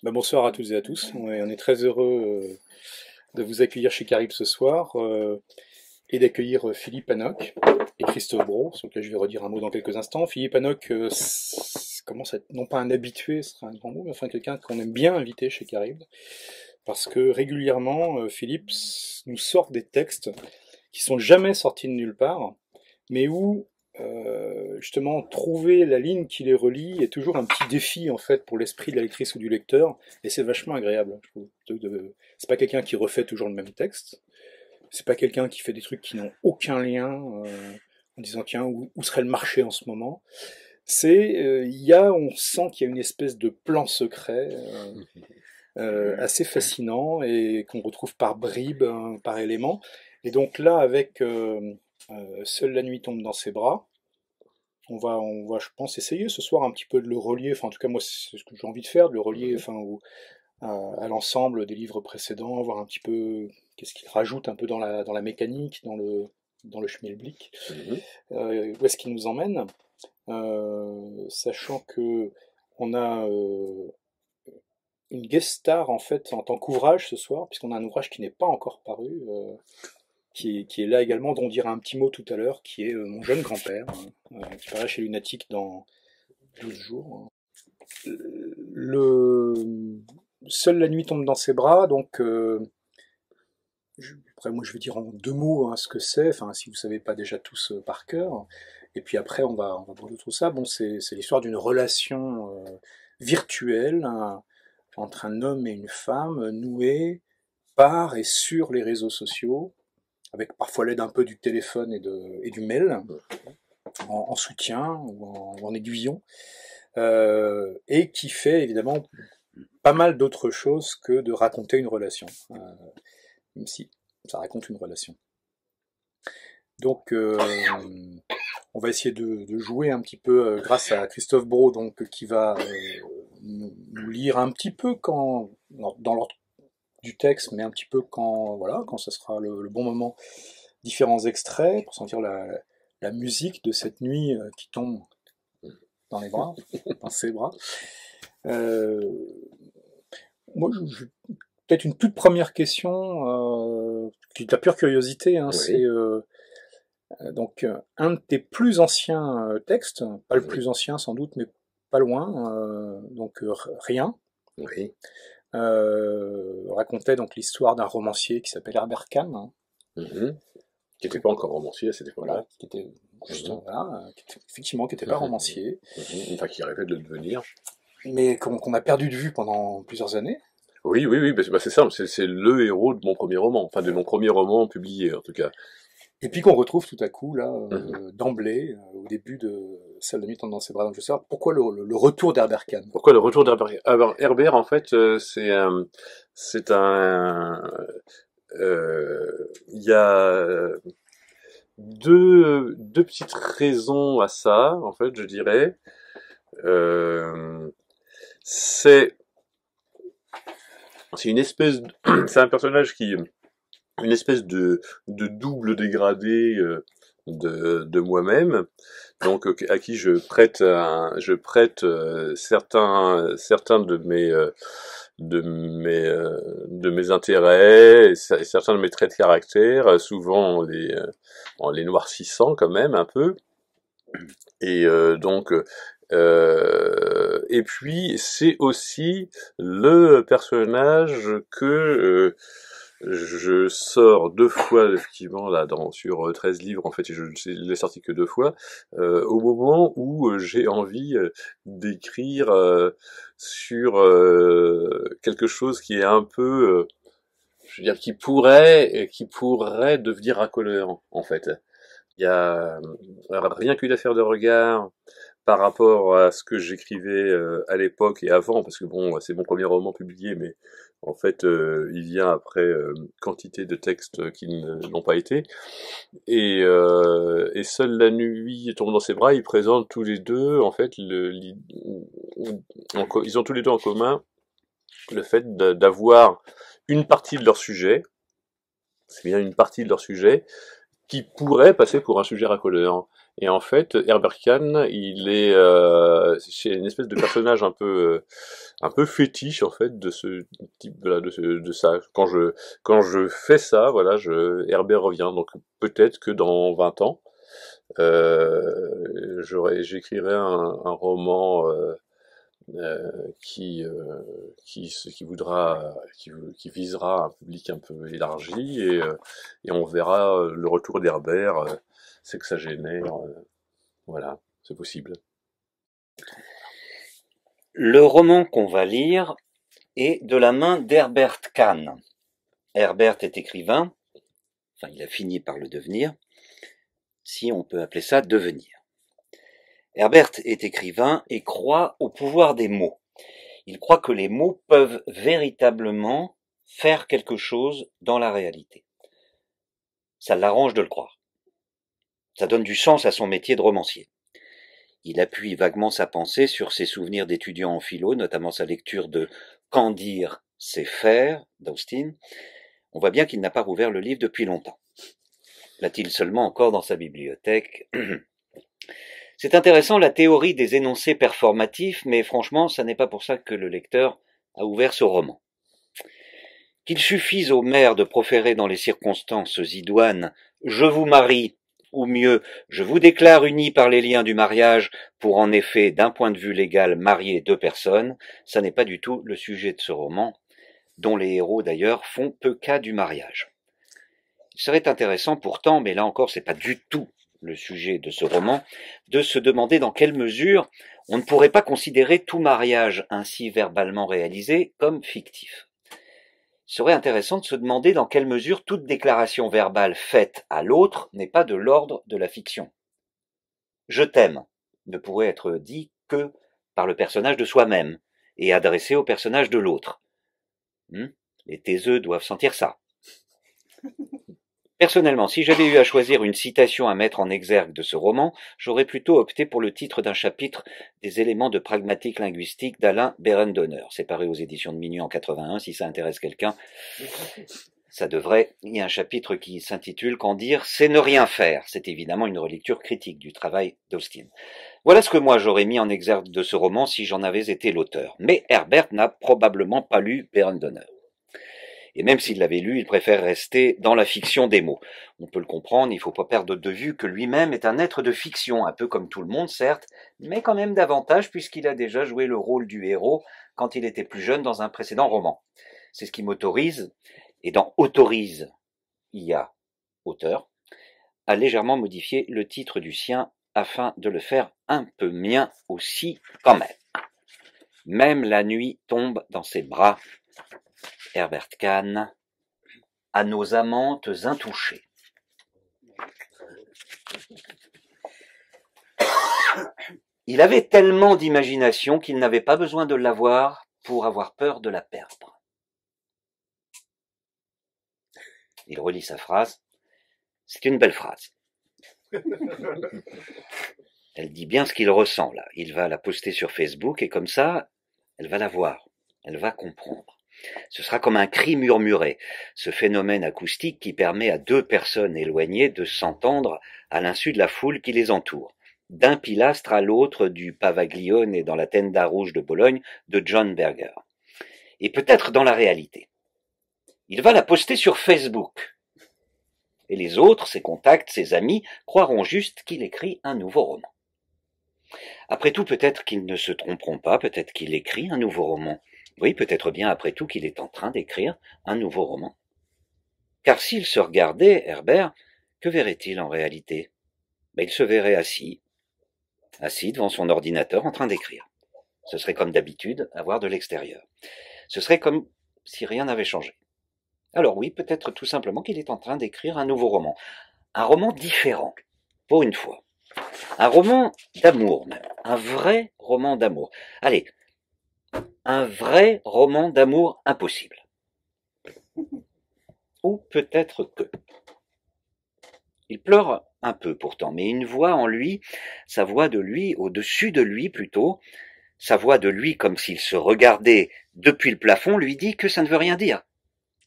Bonsoir à toutes et à tous. On est très heureux de vous accueillir chez Carib ce soir et d'accueillir Philippe Hanoc et Christophe Brault, sur lequel je vais redire un mot dans quelques instants. Philippe Hanoc commence à être non pas un habitué, ce sera un grand mot, mais enfin quelqu'un qu'on aime bien inviter chez Carib, parce que régulièrement, Philippe nous sort des textes qui sont jamais sortis de nulle part, mais où justement trouver la ligne qui les relie est toujours un petit défi en fait pour l'esprit de la lectrice ou du lecteur, et c'est vachement agréable, je trouve. C'est pas quelqu'un qui refait toujours le même texte, c'est pas quelqu'un qui fait des trucs qui n'ont aucun lien en disant tiens où serait le marché en ce moment. On sent qu'il y a une espèce de plan secret assez fascinant et qu'on retrouve par bribes, par éléments. Et donc là, avec Seule la nuit tombe dans ses bras, on va, je pense, essayer ce soir un petit peu de le relier. Enfin, en tout cas, moi, c'est ce que j'ai envie de faire, de le relier, enfin, à l'ensemble des livres précédents, voir un petit peu qu'est-ce qu'il rajoute un peu dans la mécanique, dans le schmilblick. Où est-ce qu'il nous emmène, sachant que on a une guest star en fait en tant qu'ouvrage ce soir, puisqu'on a un ouvrage qui n'est pas encore paru, qui est là également, dont on dira un petit mot tout à l'heure, qui est Mon jeune grand-père, qui paraît chez Lunatic dans 12 jours. Seule la nuit tombe dans ses bras, donc après moi je vais dire en deux mots ce que c'est, enfin si vous savez pas déjà tous par cœur, et puis après on va brûler tout ça. Bon, c'est l'histoire d'une relation virtuelle entre un homme et une femme nouée par et sur les réseaux sociaux, avec parfois l'aide un peu du téléphone et du mail, en soutien ou en aiguillon, et qui fait évidemment pas mal d'autres choses que de raconter une relation, même si ça raconte une relation. Donc on va essayer de jouer un petit peu grâce à Christophe Brault, donc, qui va nous lire un petit peu dans l'ordre du texte, mais un petit peu quand ça sera le bon moment, différents extraits pour sentir la musique de cette nuit qui tombe dans les bras, dans ses bras. Moi, peut-être une toute première question, qui est de la pure curiosité, hein, oui. C'est donc un de tes plus anciens textes, pas le plus ancien sans doute, mais pas loin, donc Rien. Oui. Racontait donc l'histoire d'un romancier qui s'appelle Herbert Kahn, hein, qui n'était pas encore romancier à cette époque-là. Voilà, qui était juste effectivement qui n'était pas romancier, enfin qui rêvait de le devenir, mais qu'on a perdu de vue pendant plusieurs années. Oui, c'est simple, c'est le héros de mon premier roman, enfin de mon premier roman publié en tout cas. Et puis qu'on retrouve tout à coup là, d'emblée, au début de Seule la nuit tombe dans ses bras. Donc je veux savoir pourquoi le retour d'Herbert Kahn. Pourquoi le retour d'Herbert Kahn? Alors, Herbert, en fait, il y a deux petites raisons à ça, en fait, je dirais. C'est une espèce c'est un personnage une espèce de double dégradé de moi-même, donc à qui je prête certains de mes intérêts et certains de mes traits de caractère, souvent en les noircissant quand même un peu, et et puis c'est aussi le personnage que je sors deux fois, effectivement, là, sur 13 livres, en fait, je ne l'ai sorti que deux fois, au moment où j'ai envie d'écrire sur quelque chose qui est un peu, je veux dire, qui pourrait devenir racoleur, en fait. Il y a rien qu'une affaire de regard par rapport à ce que j'écrivais à l'époque et avant, parce que bon, c'est mon premier roman publié, mais en fait, il vient après quantité de textes qui ne l'ont pas été. Et Seule la nuit tombe dans ses bras, ils présentent tous les deux, en fait, ils ont tous les deux en commun le fait d'avoir une partie de leur sujet, c'est bien une partie de leur sujet, qui pourrait passer pour un sujet racoleur. Et en fait, Herbert Kahn, c'est une espèce de personnage un peu fétiche en fait de ce type, voilà, de ça. Quand je fais ça, voilà, Herbert revient. Donc peut-être que dans 20 ans, j'écrirai un roman qui visera un public un peu élargi et on verra le retour d'Herbert, sexagénaire, voilà, c'est possible. Le roman qu'on va lire est de la main d'Herbert Kahn. Herbert est écrivain, enfin il a fini par le devenir, si on peut appeler ça devenir. Herbert est écrivain et croit au pouvoir des mots. Il croit que les mots peuvent véritablement faire quelque chose dans la réalité. Ça l'arrange de le croire. Ça donne du sens à son métier de romancier. Il appuie vaguement sa pensée sur ses souvenirs d'étudiant en philo, notamment sa lecture de Quand dire, c'est faire d'Austin. On voit bien qu'il n'a pas rouvert le livre depuis longtemps. L'a-t-il seulement encore dans sa bibliothèque? C'est intéressant la théorie des énoncés performatifs, mais franchement, ça n'est pas pour ça que le lecteur a ouvert ce roman. Qu'il suffise au maire de proférer dans les circonstances idoines « Je vous marie » ou mieux « Je vous déclare unis par les liens du mariage » pour en effet, d'un point de vue légal, marier deux personnes, ça n'est pas du tout le sujet de ce roman, dont les héros d'ailleurs font peu cas du mariage. Il serait intéressant pourtant, mais là encore c'est pas du tout le sujet de ce roman, de se demander dans quelle mesure on ne pourrait pas considérer tout mariage ainsi verbalement réalisé comme fictif. Il serait intéressant de se demander dans quelle mesure toute déclaration verbale faite à l'autre n'est pas de l'ordre de la fiction. Je t'aime ne pourrait être dit que par le personnage de soi-même et adressé au personnage de l'autre. Les taiseux doivent sentir ça. Personnellement, si j'avais eu à choisir une citation à mettre en exergue de ce roman, j'aurais plutôt opté pour le titre d'un chapitre des éléments de pragmatique linguistique d'Alain Berendonner, séparé aux éditions de Minuit en 81, si ça intéresse quelqu'un. Ça devrait. Il y a un chapitre qui s'intitule « Qu'en dire, c'est ne rien faire ». C'est évidemment une relecture critique du travail d'Austin. Voilà ce que moi j'aurais mis en exergue de ce roman si j'en avais été l'auteur. Mais Herbert n'a probablement pas lu Berendonner. Et même s'il l'avait lu, il préfère rester dans la fiction des mots. On peut le comprendre, il ne faut pas perdre de vue que lui-même est un être de fiction, un peu comme tout le monde certes, mais quand même davantage puisqu'il a déjà joué le rôle du héros quand il était plus jeune dans un précédent roman. C'est ce qui m'autorise, et dans autorise, il y a auteur, à légèrement modifier le titre du sien afin de le faire un peu mien aussi quand même. Même la nuit tombe dans ses bras. Herbert Kahn, à nos amantes intouchées. Il avait tellement d'imagination qu'il n'avait pas besoin de l'avoir pour avoir peur de la perdre. Il relit sa phrase. C'est une belle phrase. Elle dit bien ce qu'il ressent là. Il va la poster sur Facebook et comme ça, elle va la voir. Elle va comprendre. Ce sera comme un cri murmuré, ce phénomène acoustique qui permet à deux personnes éloignées de s'entendre à l'insu de la foule qui les entoure, d'un pilastre à l'autre du Pavaglione dans la Tenda rouge de Bologne de John Berger. Et peut-être dans la réalité. Il va la poster sur Facebook. Et les autres, ses contacts, ses amis, croiront juste qu'il écrit un nouveau roman. Après tout, peut-être qu'ils ne se tromperont pas, peut-être qu'il écrit un nouveau roman. Oui, peut-être bien après tout qu'il est en train d'écrire un nouveau roman. Car s'il se regardait, Herbert, que verrait-il en réalité? Il se verrait assis devant son ordinateur en train d'écrire. Ce serait comme d'habitude à voir de l'extérieur. Ce serait comme si rien n'avait changé. Alors oui, peut-être tout simplement qu'il est en train d'écrire un nouveau roman. Un roman différent, pour une fois. Un roman d'amour même. Un vrai roman d'amour. Allez, un vrai roman d'amour impossible. Ou peut-être que. Il pleure un peu pourtant, mais une voix en lui, sa voix de lui, au-dessus de lui plutôt, sa voix de lui comme s'il se regardait depuis le plafond, lui dit que ça ne veut rien dire.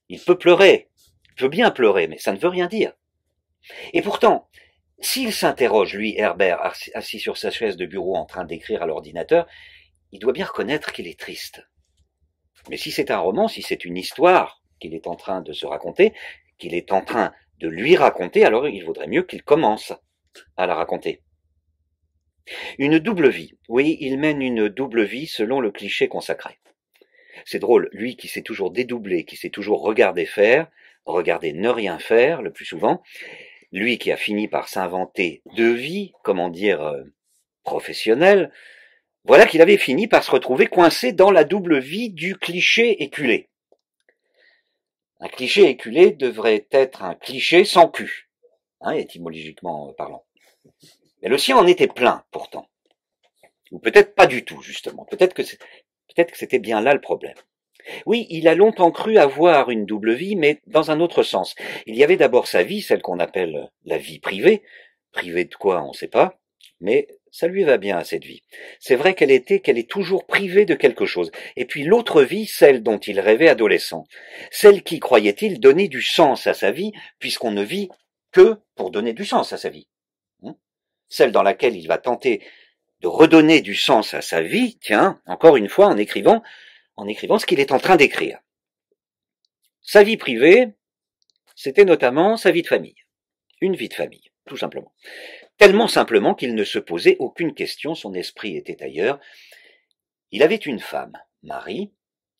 Il peut pleurer, il peut bien pleurer, mais ça ne veut rien dire. Et pourtant, S'il s'interroge, lui, Herbert, assis sur sa chaise de bureau en train d'écrire à l'ordinateur, il doit bien reconnaître qu'il est triste. Mais si c'est un roman, si c'est une histoire qu'il est en train de se raconter, qu'il est en train de lui raconter, alors il vaudrait mieux qu'il commence à la raconter. Une double vie. Oui, il mène une double vie selon le cliché consacré. C'est drôle, lui qui s'est toujours dédoublé, qui s'est toujours regardé faire, regardé ne rien faire le plus souvent, lui qui a fini par s'inventer deux vies, comment dire, professionnelles, voilà qu'il avait fini par se retrouver coincé dans la double vie du cliché éculé. Un cliché éculé devrait être un cliché sans cul, étymologiquement parlant. Mais le sien en était plein, pourtant. Ou peut-être pas du tout, justement. Peut-être que c'était bien là le problème. Oui, il a longtemps cru avoir une double vie, mais dans un autre sens. Il y avait d'abord sa vie, celle qu'on appelle la vie privée. Privée de quoi, on ne sait pas, mais ça lui va bien à cette vie. C'est vrai qu'elle est toujours privée de quelque chose. Et puis l'autre vie, celle dont il rêvait adolescent. Celle qui, croyait-il, donnait du sens à sa vie, puisqu'on ne vit que pour donner du sens à sa vie. Celle dans laquelle il va tenter de redonner du sens à sa vie, tiens, encore une fois, en écrivant ce qu'il est en train d'écrire. Sa vie privée, c'était notamment sa vie de famille. Une vie de famille, tout simplement. Tellement simplement qu'il ne se posait aucune question, son esprit était ailleurs. Il avait une femme, Marie,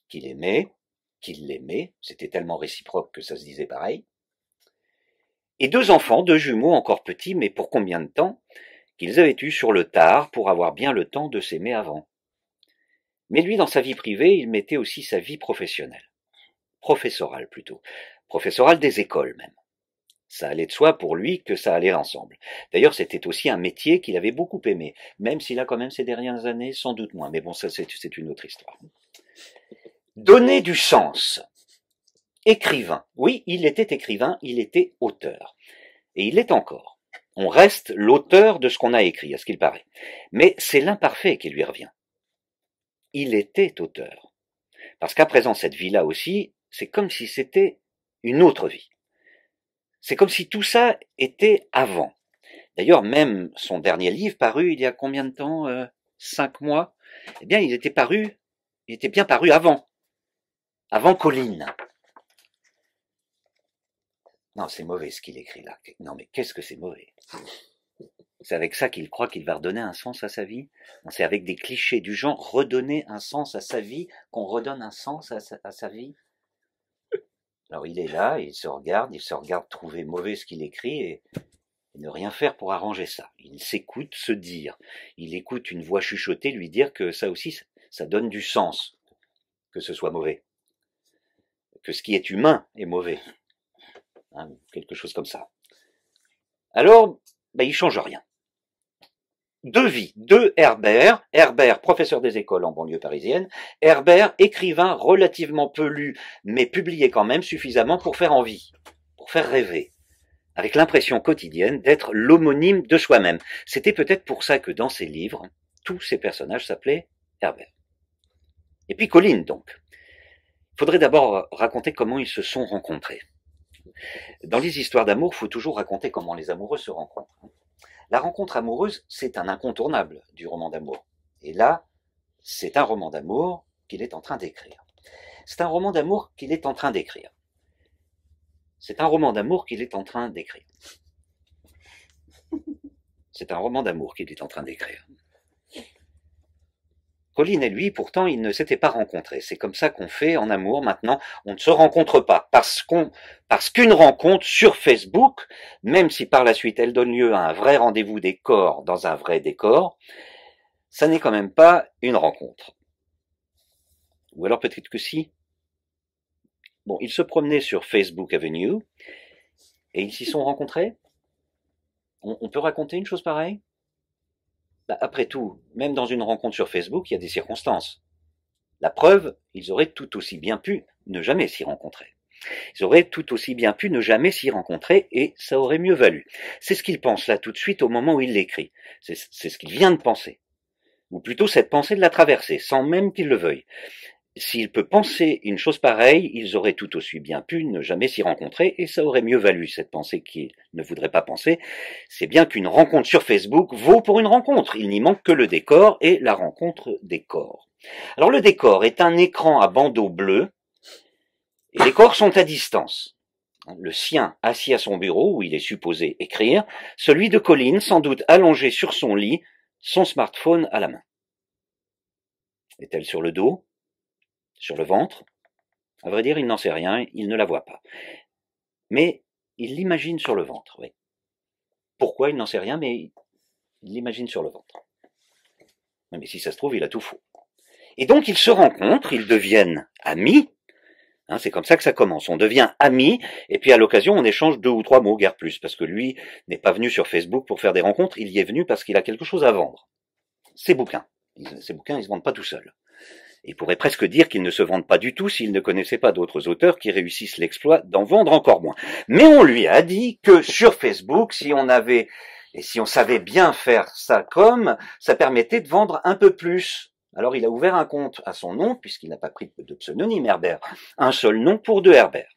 qu'il l'aimait, c'était tellement réciproque que ça se disait pareil, et deux enfants, deux jumeaux encore petits, mais pour combien de temps, qu'ils avaient eu sur le tard pour avoir bien le temps de s'aimer avant. Mais lui, dans sa vie privée, il mettait aussi sa vie professionnelle. Professorale plutôt. Professorale des écoles même. Ça allait de soi pour lui que ça allait ensemble. D'ailleurs, c'était aussi un métier qu'il avait beaucoup aimé, même s'il a quand même ces dernières années sans doute moins. Mais bon, ça c'est une autre histoire. Donner du sens. Écrivain. Oui, il était écrivain, il était auteur. Et il l'est encore. On reste l'auteur de ce qu'on a écrit, à ce qu'il paraît. Mais c'est l'imparfait qui lui revient. Il était auteur. Parce qu'à présent, cette vie-là aussi, c'est comme si c'était une autre vie. C'est comme si tout ça était avant. D'ailleurs, même son dernier livre, paru il y a combien de temps 5 mois. Eh bien, il était bien paru avant Colline. Non, c'est mauvais ce qu'il écrit là. Non, mais qu'est-ce que c'est mauvais? C'est avec ça qu'il croit qu'il va redonner un sens à sa vie? Non, c'est avec des clichés du genre redonner un sens à sa vie qu'on redonne un sens à sa vie. Alors il est là, il se regarde trouver mauvais ce qu'il écrit et ne rien faire pour arranger ça. Il s'écoute se dire. Il écoute une voix chuchotée lui dire que ça aussi, ça donne du sens, que ce soit mauvais. Que ce qui est humain est mauvais. Quelque chose comme ça. Alors, il change rien. Deux vies, deux Herbert, professeur des écoles en banlieue parisienne, Herbert, écrivain relativement peu lu, mais publié quand même suffisamment pour faire envie, pour faire rêver, avec l'impression quotidienne d'être l'homonyme de soi-même. C'était peut-être pour ça que dans ses livres, tous ces personnages s'appelaient Herbert. Et puis Colline donc. Il faudrait d'abord raconter comment ils se sont rencontrés. Dans les histoires d'amour, il faut toujours raconter comment les amoureux se rencontrent. La rencontre amoureuse, c'est un incontournable du roman d'amour. Et là, c'est un roman d'amour qu'il est en train d'écrire. C'est un roman d'amour qu'il est en train d'écrire. C'est un roman d'amour qu'il est en train d'écrire. C'est un roman d'amour qu'il est en train d'écrire. Colline et lui, pourtant, ils ne s'étaient pas rencontrés. C'est comme ça qu'on fait en amour maintenant. On ne se rencontre pas parce qu'une rencontre sur Facebook, même si par la suite elle donne lieu à un vrai rendez-vous des corps dans un vrai décor, ça n'est quand même pas une rencontre. Ou alors peut-être que si. Bon, ils se promenaient sur Facebook Avenue et ils s'y sont rencontrés. On peut raconter une chose pareille? Après tout, même dans une rencontre sur Facebook, il y a des circonstances. La preuve, ils auraient tout aussi bien pu ne jamais s'y rencontrer. Ils auraient tout aussi bien pu ne jamais s'y rencontrer et ça aurait mieux valu. C'est ce qu'il pense là tout de suite au moment où il l'écrit. C'est ce qu'il vient de penser. Ou plutôt cette pensée de la traverser, sans même qu'il le veuille. s'il peut penser une chose pareille, ils auraient tout aussi bien pu ne jamais s'y rencontrer et ça aurait mieux valu cette pensée qu'il ne voudrait pas penser. C'est bien qu'une rencontre sur Facebook vaut pour une rencontre. Il n'y manque que le décor et la rencontre des corps. Alors le décor est un écran à bandeau bleu et les corps sont à distance. Le sien assis à son bureau où il est supposé écrire, celui de Colline sans doute allongé sur son lit, son smartphone à la main. Est-elle sur le dos? Sur le ventre? À vrai dire, il n'en sait rien, il ne la voit pas. Mais il l'imagine sur le ventre, oui. Pourquoi il n'en sait rien, mais il l'imagine sur le ventre. Mais si ça se trouve, il a tout faux. Et donc ils se rencontrent, ils deviennent amis. C'est comme ça que ça commence. On devient amis, et puis à l'occasion, on échange 2 ou 3 mots, guère plus, parce que lui n'est pas venu sur Facebook pour faire des rencontres, il y est venu parce qu'il a quelque chose à vendre. Ses bouquins, ils se vendent pas tout seuls. Il pourrait presque dire qu'ils ne se vendent pas du tout s'il ne connaissait pas d'autres auteurs qui réussissent l'exploit d'en vendre encore moins. Mais on lui a dit que sur Facebook, si on savait bien faire ça ça permettait de vendre un peu plus. Alors il a ouvert un compte à son nom, puisqu'il n'a pas pris de pseudonyme Herbert. Un seul nom pour 2 Herbert.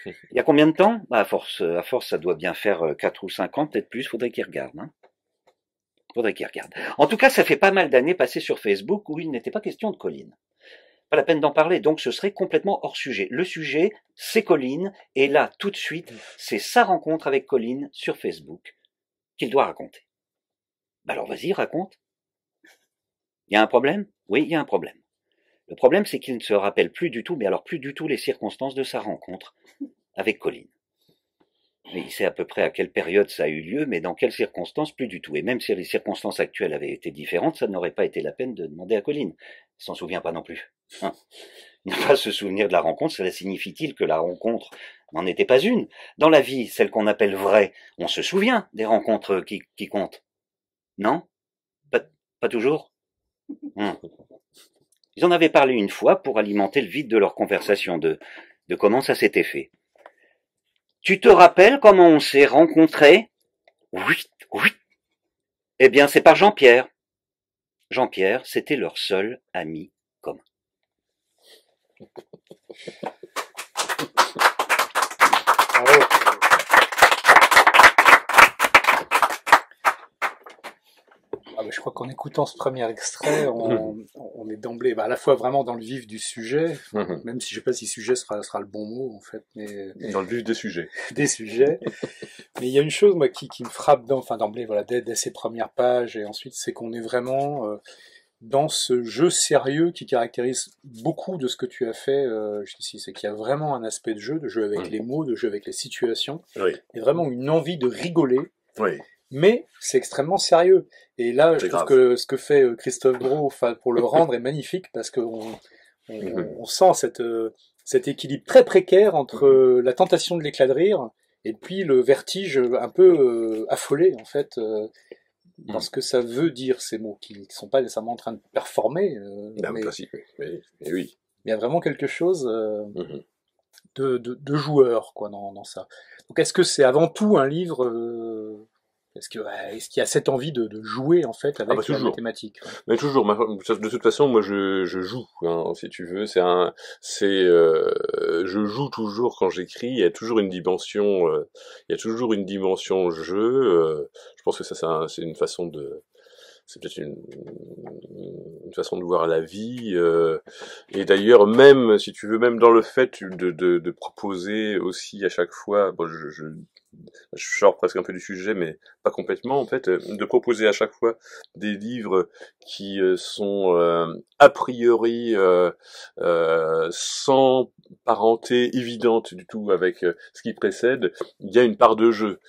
Il y a combien de temps? À force, ça doit bien faire 4 ou 5 ans, peut-être plus, faudrait qu'il regarde. Faudrait qu'il regarde. En tout cas, ça fait pas mal d'années passées sur Facebook où il n'était pas question de Colline. Pas la peine d'en parler, donc ce serait complètement hors sujet. Le sujet, c'est Colline, et là, tout de suite, c'est sa rencontre avec Colline sur Facebook qu'il doit raconter. Alors vas-y, raconte. Il y a un problème? Oui, il y a un problème. Le problème, c'est qu'il ne se rappelle plus du tout, mais alors plus du tout les circonstances de sa rencontre avec Colline. Mais il sait à peu près à quelle période ça a eu lieu, mais dans quelles circonstances, plus du tout. Et même si les circonstances actuelles avaient été différentes, ça n'aurait pas été la peine de demander à Colline. Il s'en souvient pas non plus. Ne pas se souvenir de la rencontre, cela signifie-t-il que la rencontre n'en était pas une? Dans la vie, celle qu'on appelle vraie, on se souvient des rencontres qui comptent. Non? Pas toujours? Ils en avaient parlé une fois pour alimenter le vide de leur conversation, de comment ça s'était fait. Tu te rappelles comment on s'est rencontrés? Oui, oui. Eh bien, c'est par Jean-Pierre. Jean-Pierre, c'était leur seul ami commun. Bravo. Je crois qu'en écoutant ce premier extrait, on est d'emblée à la fois vraiment dans le vif du sujet, même si je ne sais pas si sujet sera le bon mot en fait, mais dans le vif des sujets. Des sujets. Mais il y a une chose moi qui me frappe d'emblée, voilà, dès ces premières pages, et ensuite c'est qu'on est vraiment dans ce jeu sérieux qui caractérise beaucoup de ce que tu as fait jusqu'ici. C'est qu'il y a vraiment un aspect de jeu avec les mots, de jeu avec les situations, et vraiment une envie de rigoler. Oui. Mais c'est extrêmement sérieux. Et là, je trouve que ce que fait Christophe Gros pour le rendre est magnifique, parce qu'on sent cet équilibre très précaire entre la tentation de l'éclat de rire et puis le vertige un peu affolé, en fait, dans ce que ça veut dire, ces mots, qui ne sont pas nécessairement en train de performer. Mais classique, oui. Oui. Il y a vraiment quelque chose de joueur, quoi, dans ça. Donc, est-ce que c'est avant tout un livre... Est-ce qu'il y a cette envie de jouer en fait avec la mathématique? Mais toujours. De toute façon, moi je joue, si tu veux. Je joue toujours quand j'écris. Il y a toujours une dimension, jeu. Je pense que ça, c'est une façon c'est peut-être une façon de voir la vie, et d'ailleurs même, si tu veux, même dans le fait de proposer aussi à chaque fois, bon, je sors presque un peu du sujet, mais pas complètement en fait, de proposer à chaque fois des livres qui sont a priori sans parenté évidente du tout avec ce qui précède. Il y a une part de jeu,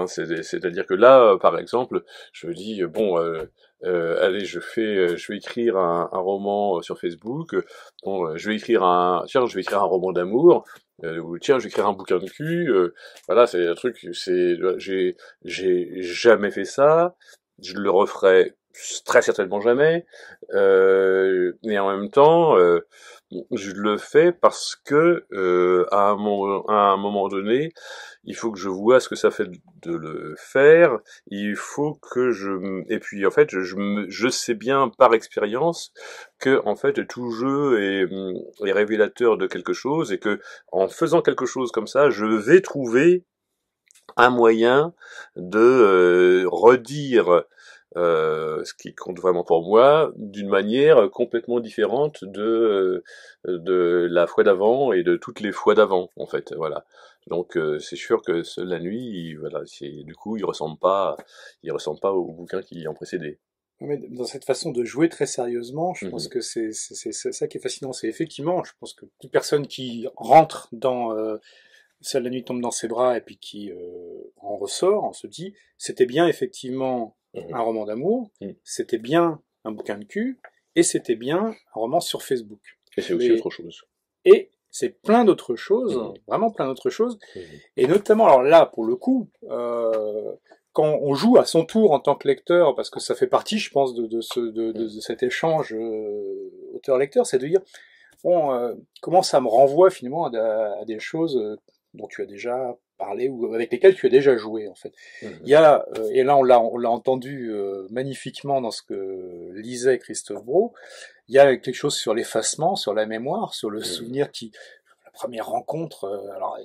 c'est-à-dire que là, par exemple, je me dis allez, je vais écrire un roman sur Facebook. Je vais écrire un roman d'amour. Ou tiens, je vais écrire un bouquin de cul. Voilà, c'est un truc. J'ai jamais fait ça. Je le referai très certainement jamais. Et en même temps, je le fais parce que à un moment donné, il faut que je vois ce que ça fait de le faire. Il faut que et puis en fait, je sais bien par expérience que en fait tout jeu est révélateur de quelque chose et que en faisant quelque chose comme ça, je vais trouver un moyen de redire ce qui compte vraiment pour moi, d'une manière complètement différente de la fois d'avant et de toutes les fois d'avant, en fait, voilà. Donc c'est sûr que la nuit, voilà, du coup, il ressemble pas au bouquin qui l'y ont précédé. Mais dans cette façon de jouer très sérieusement, je pense Mhm. que c'est ça qui est fascinant. C'est effectivement, je pense que toute personne qui rentre dans Seule la nuit tombe dans ses bras et puis qui en ressort, on se dit, c'était bien effectivement Mhm. un roman d'amour, Mhm. c'était bien un bouquin de cul, et c'était bien un roman sur Facebook. Et c'est aussi Mais, autre chose. et c'est plein d'autres choses, Mhm. vraiment plein d'autres choses, Mhm. et notamment, alors là, pour le coup, quand on joue à son tour en tant que lecteur, parce que ça fait partie, je pense, de cet échange auteur-lecteur, c'est de dire, bon, comment ça me renvoie finalement à des choses dont tu as déjà parlé ou avec lesquelles tu as déjà joué en fait. Il y Mhm. a, et là on l'a entendu magnifiquement dans ce que lisait Christophe Brault, il y a quelque chose sur l'effacement, sur la mémoire, sur le Mhm. souvenir qui, la première rencontre, alors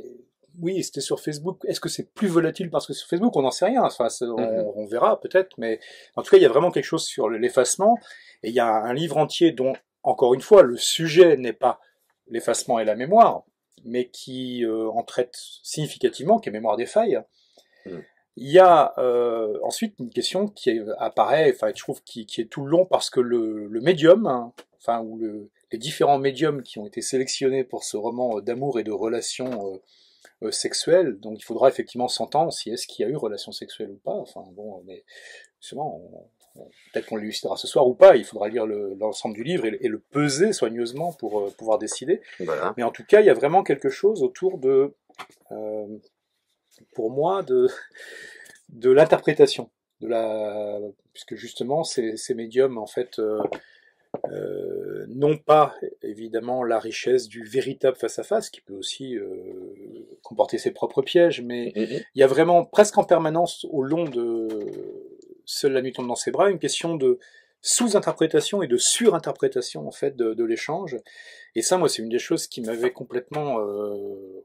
oui, c'était sur Facebook. Est-ce que c'est plus volatile parce que sur Facebook, on n'en sait rien. Enfin, Mhm. on verra peut-être, mais en tout cas, il y a vraiment quelque chose sur l'effacement. Et il y a un livre entier dont, encore une fois, le sujet n'est pas l'effacement et la mémoire, mais qui en traite significativement, qui est Mémoire des failles. Mhm. Il y a ensuite une question qui apparaît, enfin, je trouve qui est tout le long parce que le médium, hein, enfin, ou les différents médiums qui ont été sélectionnés pour ce roman d'amour et de relations sexuelles, donc il faudra effectivement s'entendre si est-ce qu'il y a eu relation sexuelle ou pas. Enfin bon, mais justement, peut-être qu'on l'élucidera ce soir ou pas. Il faudra lire l'ensemble du livre et le peser soigneusement pour pouvoir décider. Voilà. Mais en tout cas, il y a vraiment quelque chose autour de, euh, pour moi, de l'interprétation, puisque justement ces médiums en fait n'ont pas évidemment la richesse du véritable face-à-face, qui peut aussi comporter ses propres pièges, mais Mhm. il y a vraiment presque en permanence au long de Seule la nuit tombe dans ses bras une question de sous-interprétation et de surinterprétation en fait de l'échange. Et ça, moi, c'est une des choses qui m'avait complètement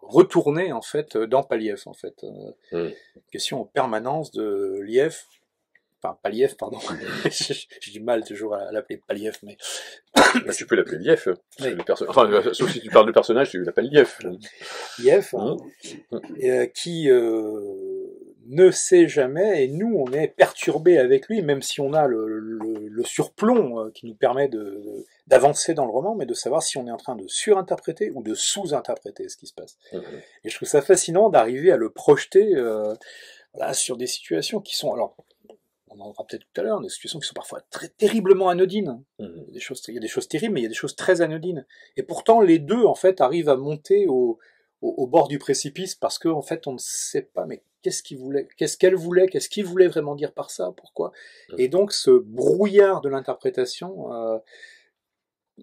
retourné en fait dans Paliev en fait. Mhm. Question en permanence de Liev, enfin Paliev, pardon. J'ai du mal toujours à l'appeler Paliev, mais Bah, tu peux l'appeler Lief, parce que oui, enfin, sauf si tu parles de personnage, tu l'appelles Lief. Liev, Mhm. qui ne sait jamais, et nous on est perturbé avec lui, même si on a le surplomb qui nous permet d'avancer dans le roman, mais de savoir si on est en train de surinterpréter ou de sous-interpréter ce qui se passe. Mhm. Et je trouve ça fascinant d'arriver à le projeter là, sur des situations qui sont, alors on en aura peut-être tout à l'heure, des situations qui sont parfois très terriblement anodines. Mhm. Il y a des choses terribles, mais il y a des choses très anodines. Et pourtant, les deux, en fait, arrivent à monter au bord du précipice parce qu'en fait, on ne sait pas, mais qu'est-ce qu'il voulait, qu'est-ce qu'elle voulait, qu'est-ce qu'il voulait vraiment dire par ça, pourquoi. Et donc, ce brouillard de l'interprétation,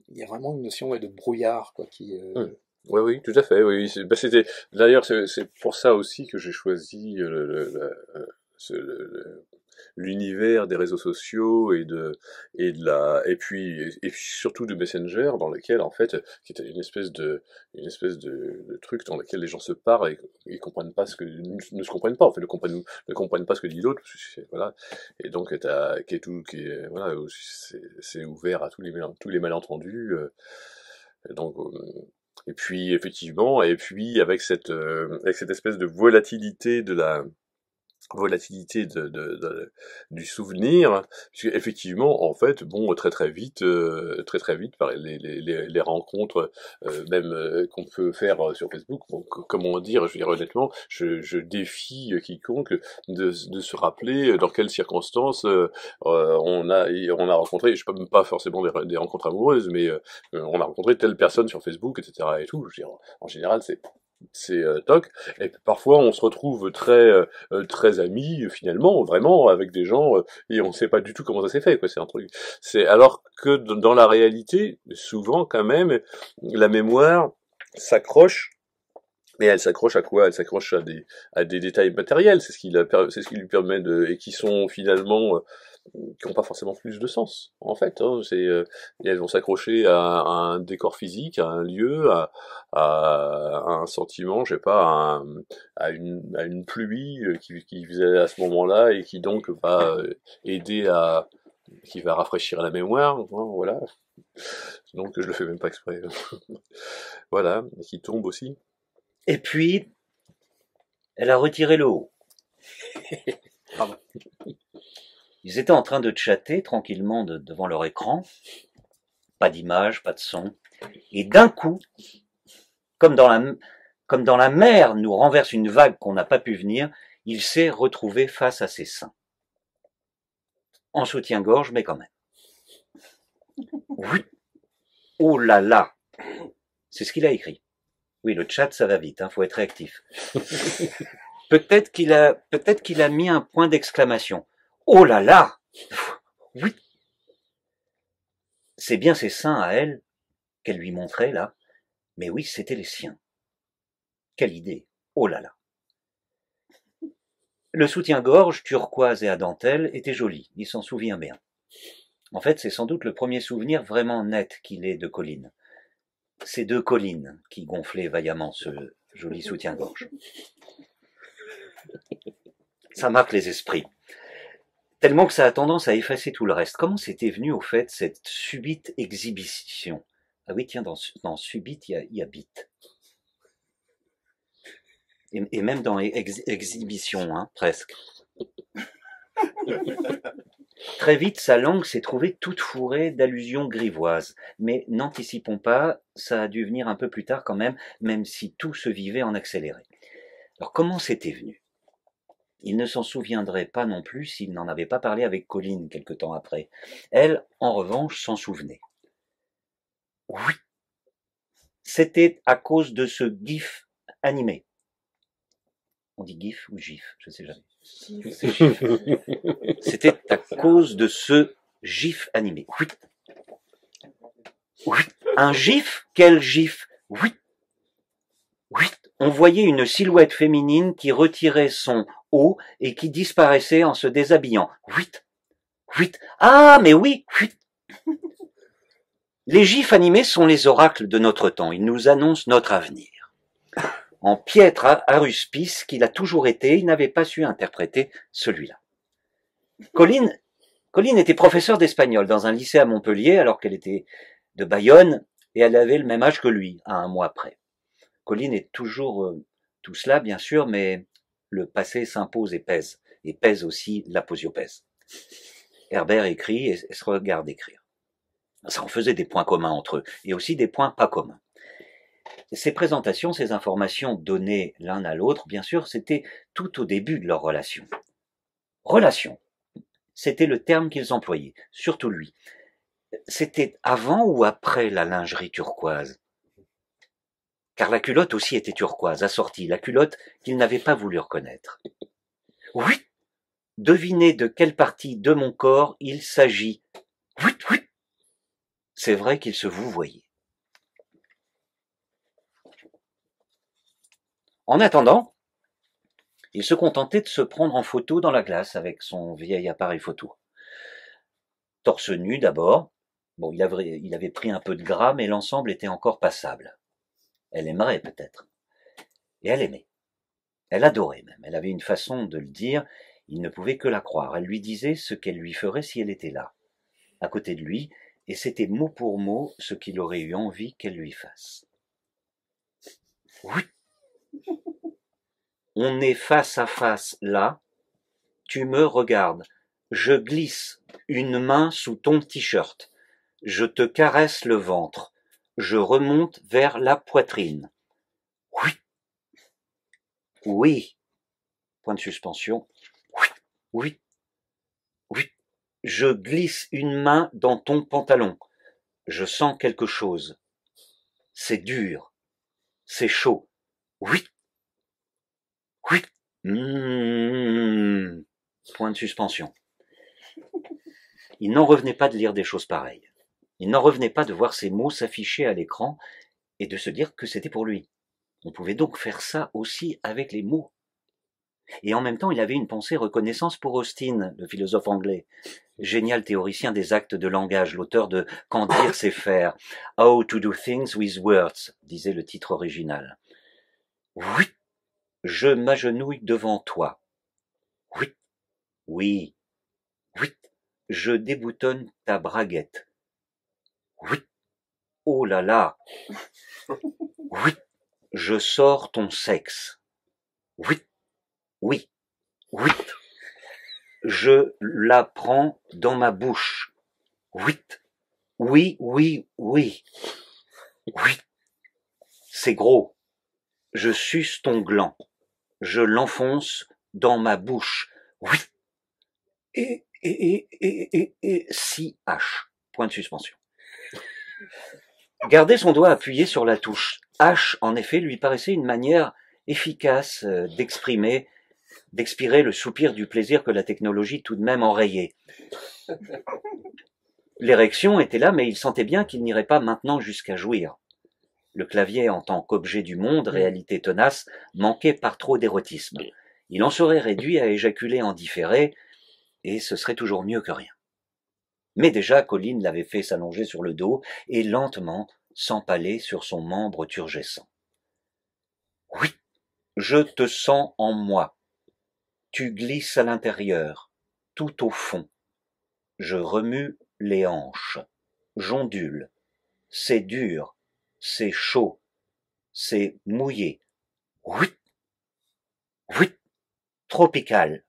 il y a vraiment une notion ouais, de brouillard, quoi, qui. Mhm. Oui, oui, tout à fait. Oui, bah, c'était d'ailleurs c'est pour ça aussi que j'ai choisi l'univers des réseaux sociaux et puis surtout de Messenger dans lequel en fait qui était une espèce de truc dans lequel les gens se parlent et ils comprennent pas ce que ne se comprennent pas en fait ne comprennent pas ce que dit l'autre voilà et donc voilà c'est ouvert à tous les malentendus donc et puis effectivement et puis avec cette espèce de volatilité du souvenir, puisque effectivement, en fait, bon, très vite, par les rencontres, même qu'on peut faire sur Facebook, bon, comment dire, je veux dire honnêtement, je défie quiconque de se rappeler dans quelles circonstances on a rencontré, je sais pas forcément des rencontres amoureuses, mais on a rencontré telle personne sur Facebook, etc. et tout. Je veux dire, en général, c'est toc. Et puis parfois on se retrouve très amis finalement, vraiment avec des gens et on sait pas du tout comment ça s'est fait, quoi. C'est un truc. C'est alors que dans la réalité, souvent quand même, la mémoire s'accroche. Mais elle s'accroche à quoi? Elle s'accroche à des détails matériels. C'est ce qui lui permet et qui sont finalement qui n'ont pas forcément plus de sens, en fait. Hein. Et elles vont s'accrocher à un décor physique, à un lieu, à un sentiment, je sais pas, à une pluie qui faisait à ce moment-là et qui donc va aider qui va rafraîchir la mémoire, hein, voilà. Donc je le fais même pas exprès. Voilà, et qui tombe aussi. Et puis, elle a retiré le haut. Ils étaient en train de chatter tranquillement devant leur écran. Pas d'image, pas de son. Et d'un coup, comme dans la mer nous renverse une vague qu'on n'a pas pu venir, il s'est retrouvé face à ses seins. En soutien-gorge, mais quand même. Oui. Oh là là. C'est ce qu'il a écrit. Oui, le chat, ça va vite, hein, faut être réactif. Peut-être qu'il a mis un point d'exclamation. Oh là là! Oui! C'est bien ses seins à elle qu'elle lui montrait, là. Mais oui, c'était les siens. Quelle idée! Oh là là! Le soutien-gorge, turquoise et à dentelle, était joli, il s'en souvient bien. En fait, c'est sans doute le premier souvenir vraiment net qu'il ait de Colline. Ces deux collines qui gonflaient vaillamment ce joli soutien-gorge. Ça marque les esprits. Tellement que ça a tendance à effacer tout le reste. Comment c'était venu, au fait, cette subite exhibition? Ah oui, tiens, dans subite, il y a bite. Et même dans exhibition, hein, presque. Très vite, sa langue s'est trouvée toute fourrée d'allusions grivoises. Mais n'anticipons pas, ça a dû venir un peu plus tard quand même si tout se vivait en accéléré. Alors comment c'était venu? Il ne s'en souviendrait pas non plus s'il n'en avait pas parlé avec Colline quelque temps après. Elle, en revanche, s'en souvenait. Oui, c'était à cause de ce gif animé. On dit gif ou gif, je ne sais jamais. C'était à cause de ce gif animé. Oui. Oui. Un gif? Quel gif? Oui. Oui. On voyait une silhouette féminine qui retirait son haut et qui disparaissait en se déshabillant. Oui. Oui. Ah, mais oui. Oui. Les gifs animés sont les oracles de notre temps. Ils nous annoncent notre avenir. En piètre aruspice qu'il a toujours été, il n'avait pas su interpréter celui-là. Colline était professeure d'espagnol dans un lycée à Montpellier alors qu'elle était de Bayonne et elle avait le même âge que lui, à un mois près. Colline est toujours tout cela, bien sûr, mais le passé s'impose et pèse aussi l'aposiopèse. Herbert écrit et se regarde écrire. Ça en faisait des points communs entre eux, et aussi des points pas communs. Ces présentations, ces informations données l'un à l'autre, bien sûr, c'était tout au début de leur relation. Relation, c'était le terme qu'ils employaient, surtout lui. C'était avant ou après la lingerie turquoise? Car la culotte aussi était turquoise, assortie, la culotte qu'il n'avait pas voulu reconnaître. Oui, devinez de quelle partie de mon corps il s'agit. Oui, oui. C'est vrai qu'il se vouvoyait. En attendant, il se contentait de se prendre en photo dans la glace avec son vieil appareil photo. Torse nu d'abord. Bon, il avait pris un peu de gras, mais l'ensemble était encore passable. Elle aimerait peut-être. Et elle aimait. Elle adorait même. Elle avait une façon de le dire, il ne pouvait que la croire. Elle lui disait ce qu'elle lui ferait si elle était là, à côté de lui, et c'était mot pour mot ce qu'il aurait eu envie qu'elle lui fasse. Oui. On est face à face là, tu me regardes, je glisse une main sous ton t-shirt, je te caresse le ventre, je remonte vers la poitrine. Oui. Oui. Point de suspension. Oui. Oui. Oui. Je glisse une main dans ton pantalon. Je sens quelque chose. C'est dur. C'est chaud. Oui. Oui. Point de suspension. Il n'en revenait pas de lire des choses pareilles. Il n'en revenait pas de voir ces mots s'afficher à l'écran et de se dire que c'était pour lui. On pouvait donc faire ça aussi avec les mots. Et en même temps, il avait une pensée reconnaissance pour Austin, le philosophe anglais, génial théoricien des actes de langage, l'auteur de Quand dire c'est faire, How to do things with words, disait le titre original. Oui, je m'agenouille devant toi. Oui, oui, oui, je déboutonne ta braguette. Oui, oh là là. Oui, je sors ton sexe. Oui, oui, oui. Je la prends dans ma bouche. Oui, oui, oui, oui. Oui, c'est gros. Je suce ton gland. Je l'enfonce dans ma bouche. Oui. Et 6 H. Point de suspension. Garder son doigt appuyé sur la touche H, en effet, lui paraissait une manière efficace d'exprirer le soupir du plaisir que la technologie tout de même enrayait. L'érection était là, mais il sentait bien qu'il n'irait pas maintenant jusqu'à jouir. Le clavier, en tant qu'objet du monde, réalité tenace, manquait par trop d'érotisme. Il en serait réduit à éjaculer en différé, et ce serait toujours mieux que rien. Mais déjà, Colline l'avait fait s'allonger sur le dos et lentement s'empaler sur son membre turgescent. Oui, je te sens en moi. Tu glisses à l'intérieur, tout au fond. Je remue les hanches, j'ondule. C'est dur, c'est chaud, c'est mouillé. Oui, oui, tropical.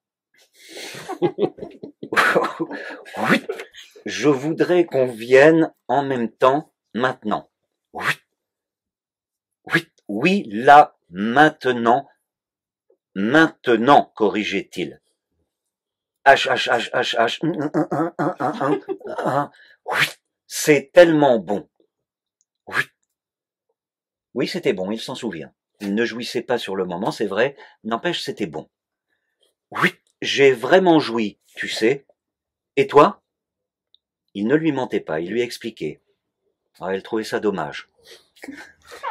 Oui, je voudrais qu'on vienne en même temps maintenant. Oui, oui, oui, là, maintenant, corrigeait-il. H, oui, c'est tellement bon. Oui, oui, c'était bon, il s'en souvient. Il ne jouissait pas sur le moment, c'est vrai, n'empêche, c'était bon. Oui, j'ai vraiment joui, tu sais. Et toi? Il ne lui mentait pas, il lui expliquait. Elle trouvait ça dommage.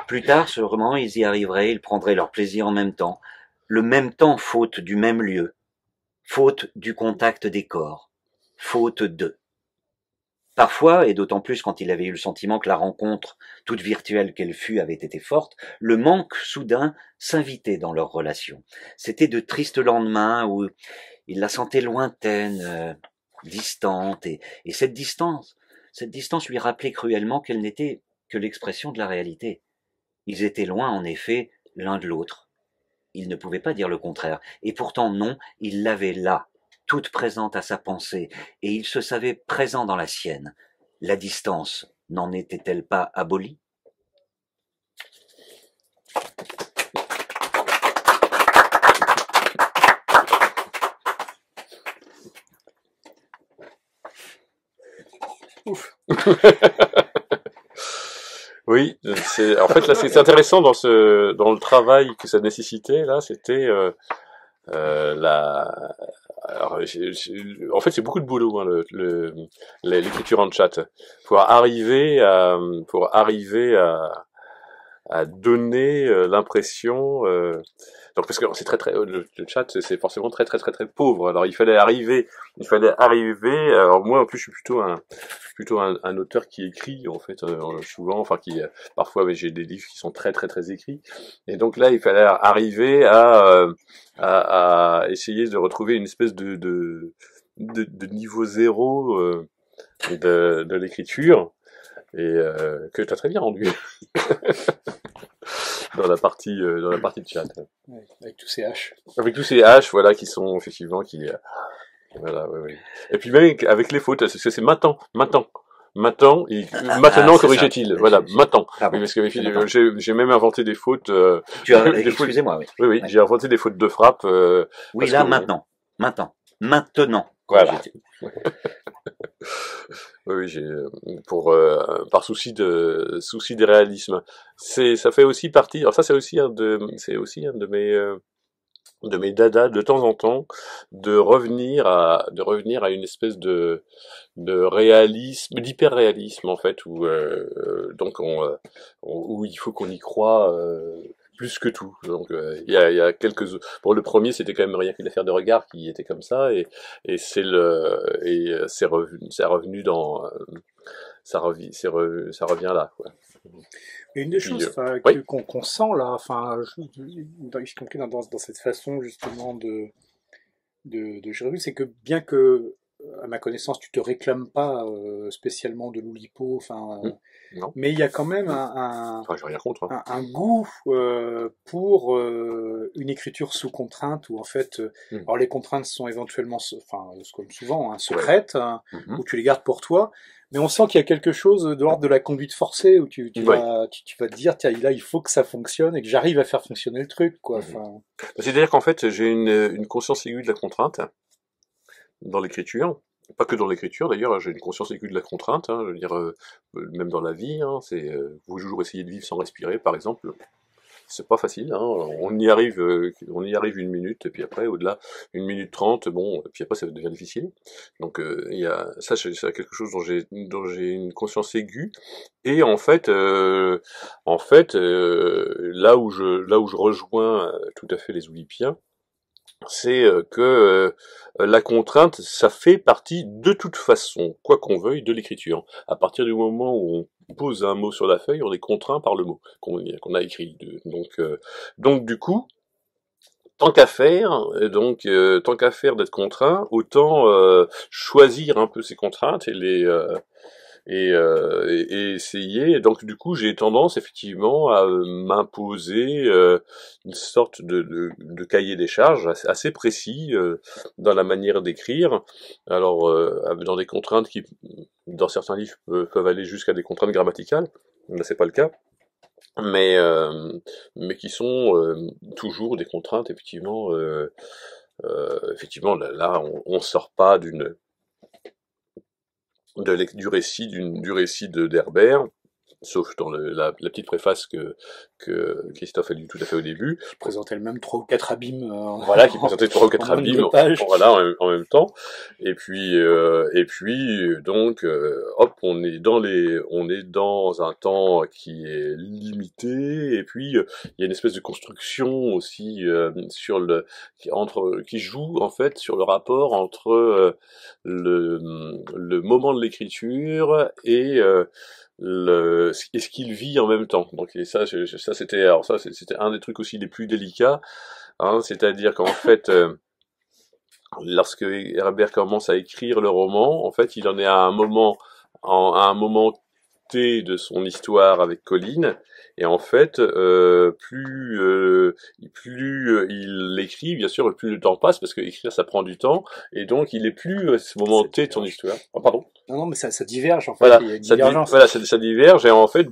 Plus tard, sûrement, ils y arriveraient, ils prendraient leur plaisir en même temps. Le même temps, faute du même lieu. Faute du contact des corps. Faute de. Parfois, et d'autant plus quand il avait eu le sentiment que la rencontre, toute virtuelle qu'elle fût, avait été forte, le manque soudain s'invitait dans leur relation. C'était de tristes lendemains où il la sentait lointaine, distante, et cette distance lui rappelait cruellement qu'elle n'était que l'expression de la réalité. Ils étaient loin, en effet, l'un de l'autre. Il ne pouvait pas dire le contraire, et pourtant non, il l'avait là, toute présente à sa pensée, et il se savait présent dans la sienne. La distance n'en était-elle pas abolie? Ouf. Oui, en fait là c'est intéressant dans le travail que ça nécessitait là, c'était alors, en fait c'est beaucoup de boulot hein, l'écriture en chat pour arriver à donner l'impression donc parce que c'est le chat c'est forcément très pauvre. Alors il fallait arriver alors moi en plus je suis plutôt un auteur qui écrit en fait souvent enfin qui parfois j'ai des livres qui sont très écrits et donc là il fallait arriver à essayer de retrouver une espèce de niveau zéro de l'écriture et que tu as très bien rendu dans la partie de chat. Ouais, avec tous ces H. Avec tous ces H, voilà, qui sont effectivement voilà, ouais. Et puis même avec les fautes, parce que c'est maintenant, corrigeait-il, voilà, maintenant. Ah bon, oui, parce que j'ai même inventé des fautes. Excusez-moi, oui. Oui, j'ai inventé des fautes de frappe. Oui, là, maintenant, voilà. Oui, par souci de réalisme. Ça fait aussi partie. Alors ça, c'est aussi un de mes dadas de temps en temps, de revenir à une espèce de réalisme, d'hyper-réalisme en fait, où il faut qu'on y croit plus que tout. Donc il y a quelques. Bon, le premier c'était quand même rien qu'une affaire de regard qui était comme ça, et c'est revenu dans ça revient là quoi. Et une des Puis choses enfin, oui, qu'on sent là, enfin, y compris dans cette façon justement de gérer, c'est que bien que, à ma connaissance, tu te réclames pas spécialement de l'Oulipo, enfin, hmm, non, mais il y a quand même enfin j'ai rien contre. Hein. un goût pour une écriture sous contrainte, où en fait, Hmm, alors les contraintes sont éventuellement, enfin, comme souvent, hein, ouais. secrètes, hein, Mhm. où tu les gardes pour toi, mais on sent qu'il y a quelque chose de l'ordre de la conduite forcée, où Ouais. tu vas te dire, tiens, là, il faut que ça fonctionne et que j'arrive à faire fonctionner le truc, quoi. Mhm. Enfin, C'est-à-dire qu'en fait, j'ai une conscience aiguë de la contrainte dans l'écriture. Pas que dans l'écriture d'ailleurs, j'ai une conscience aiguë de la contrainte, hein, je veux dire, même dans la vie, hein, faut toujours essayer de vivre sans respirer, par exemple. C'est pas facile, hein, on y arrive une minute, et puis après, au-delà, une minute trente, bon, et puis après, ça devient difficile. Donc, c'est quelque chose dont j'ai une conscience aiguë. Et là où je rejoins tout à fait les Oulipiens, c'est que la contrainte, ça fait partie de toute façon, quoi qu'on veuille, de l'écriture. À partir du moment où on pose un mot sur la feuille, on est contraint par le mot qu'on a écrit. Donc du coup, tant qu'à faire d'être contraint, autant choisir un peu ces contraintes et essayer. Et donc du coup, j'ai tendance effectivement à m'imposer une sorte de cahier des charges assez précis dans la manière d'écrire. Alors dans des contraintes qui, dans certains livres, peuvent aller jusqu'à des contraintes grammaticales. Là, c'est pas le cas. Mais mais qui sont toujours des contraintes effectivement là on sort pas du récit de d'Herbert, sauf dans la petite préface que Christophe a lu tout à fait au début. qui présentait le même trois ou quatre abîmes Voilà, qui présentait trois ou en quatre moins de deux abîmes, pages. voilà, en même temps. Donc, hop, on est dans un temps qui est limité, et puis il y a une espèce de construction aussi qui joue en fait sur le rapport entre le moment de l'écriture et ce qu'il vit en même temps. Donc et ça c'était un des trucs aussi les plus délicats, hein, c'est-à-dire qu'en fait lorsque Herbert commence à écrire le roman, en fait il en est à un moment T de son histoire avec Colline, et en fait plus il écrit, bien sûr, plus le temps passe, parce que écrire ça prend du temps, et donc il est plus à ce moment Ça T de son diverge. histoire. Oh, pardon. Non, non, mais ça diverge en fait, Voilà, il y a une divergence. ça diverge, et en fait,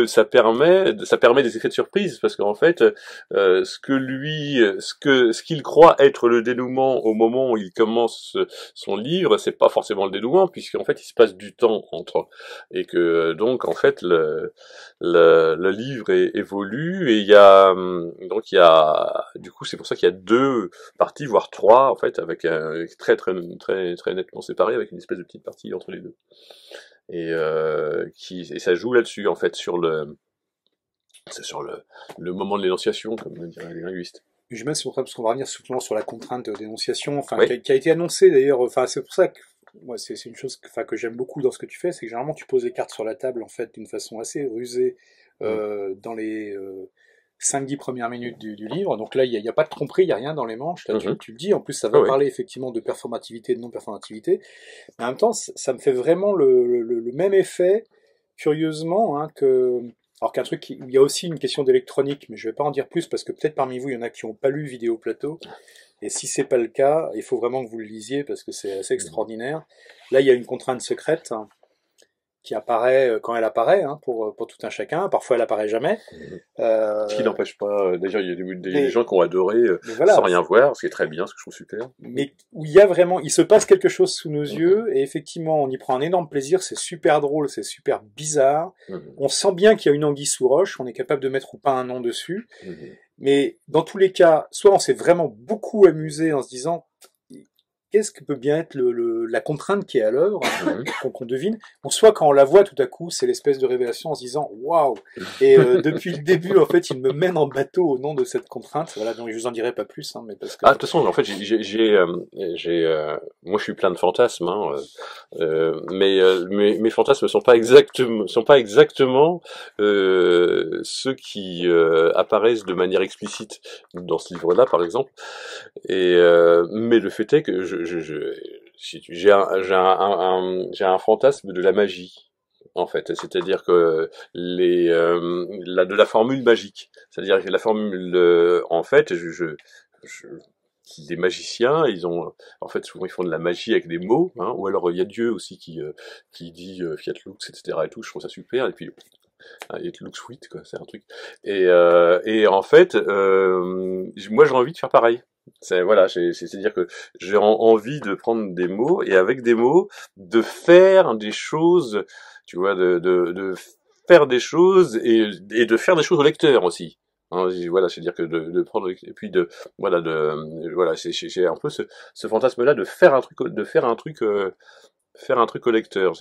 ça permet des effets de surprise, parce qu'en fait, ce qu'il croit être le dénouement au moment où il commence son livre, c'est pas forcément le dénouement, puisqu'en fait, il se passe du temps entre, et que donc en fait, le livre évolue, et du coup, c'est pour ça qu'il y a deux parties, voire trois, en fait, avec très nettement séparé, avec une espèce de petite partie entre les deux. Et ça joue là-dessus, en fait, c'est sur le moment de l'énonciation, comme diraient les linguistes. Je mets sur ça parce qu'on va revenir souvent sur la contrainte de dénonciation, enfin, Oui. qui a été annoncée d'ailleurs, enfin, c'est pour ça que moi, c'est une chose enfin, que j'aime beaucoup dans ce que tu fais, c'est que généralement tu poses les cartes sur la table en fait d'une façon assez rusée Mm. dans les 5-10 premières minutes du livre. Donc là, il y a pas de tromperie, il n'y a rien dans les manches, là Mhm. tu le dis, en plus ça Ah va oui. parler effectivement de performativité et de non-performativité, mais en même temps ça me fait vraiment le même effet, curieusement, hein, que... Alors qu'un truc, où il y a aussi une question d'électronique, mais je vais pas en dire plus parce que peut-être parmi vous il y en a qui n'ont pas lu Vidéo Plateau, et si c'est pas le cas, il faut vraiment que vous le lisiez parce que c'est assez extraordinaire. Là, il y a une contrainte secrète qui apparaît quand elle apparaît, hein, pour tout un chacun. Parfois, elle apparaît jamais. Ce qui n'empêche pas, d'ailleurs, il y a des Mais- gens qui ont adoré mais voilà, sans rien voir, ce qui est très bien, ce que je trouve super. mais où il y a vraiment, il se passe quelque chose sous nos yeux, et effectivement, on y prend un énorme plaisir, c'est super drôle, c'est super bizarre. On sent bien qu'il y a une anguille sous roche, on est capable de mettre ou pas un nom dessus, mais dans tous les cas, soit on s'est vraiment beaucoup amusé en se disant, qu'est-ce que peut bien être la contrainte qui est à l'œuvre, qu'on devine, ou soit quand on la voit tout à coup, c'est l'espèce de révélation en se disant waouh. Et depuis le début, en fait, il me mène en bateau au nom de cette contrainte. Voilà, donc je vous en dirai pas plus, hein, mais parce que. Ah, de toute façon, en fait, moi, je suis plein de fantasmes, hein, mais mes fantasmes sont pas exactement ceux qui apparaissent de manière explicite dans ce livre-là, par exemple. Et mais le fait est que j'ai un fantasme de la magie. En fait, c'est-à-dire que de la formule magique, c'est-à-dire que la formule, en fait, des magiciens, en fait, souvent ils font de la magie avec des mots, hein, ou alors il y a Dieu aussi qui dit Fiat Lux, etc. et tout. Je trouve ça super. Et puis It looks sweet, quoi, c'est un truc. Et en fait, moi j'ai envie de faire pareil. C'est-à-dire que j'ai envie de prendre des mots et avec des mots de faire des choses, tu vois, de faire des choses et de faire des choses au lecteur aussi. Hein, voilà, c'est-à-dire que de prendre et puis voilà, j'ai un peu ce fantasme-là de faire un truc, faire un truc au lecteur.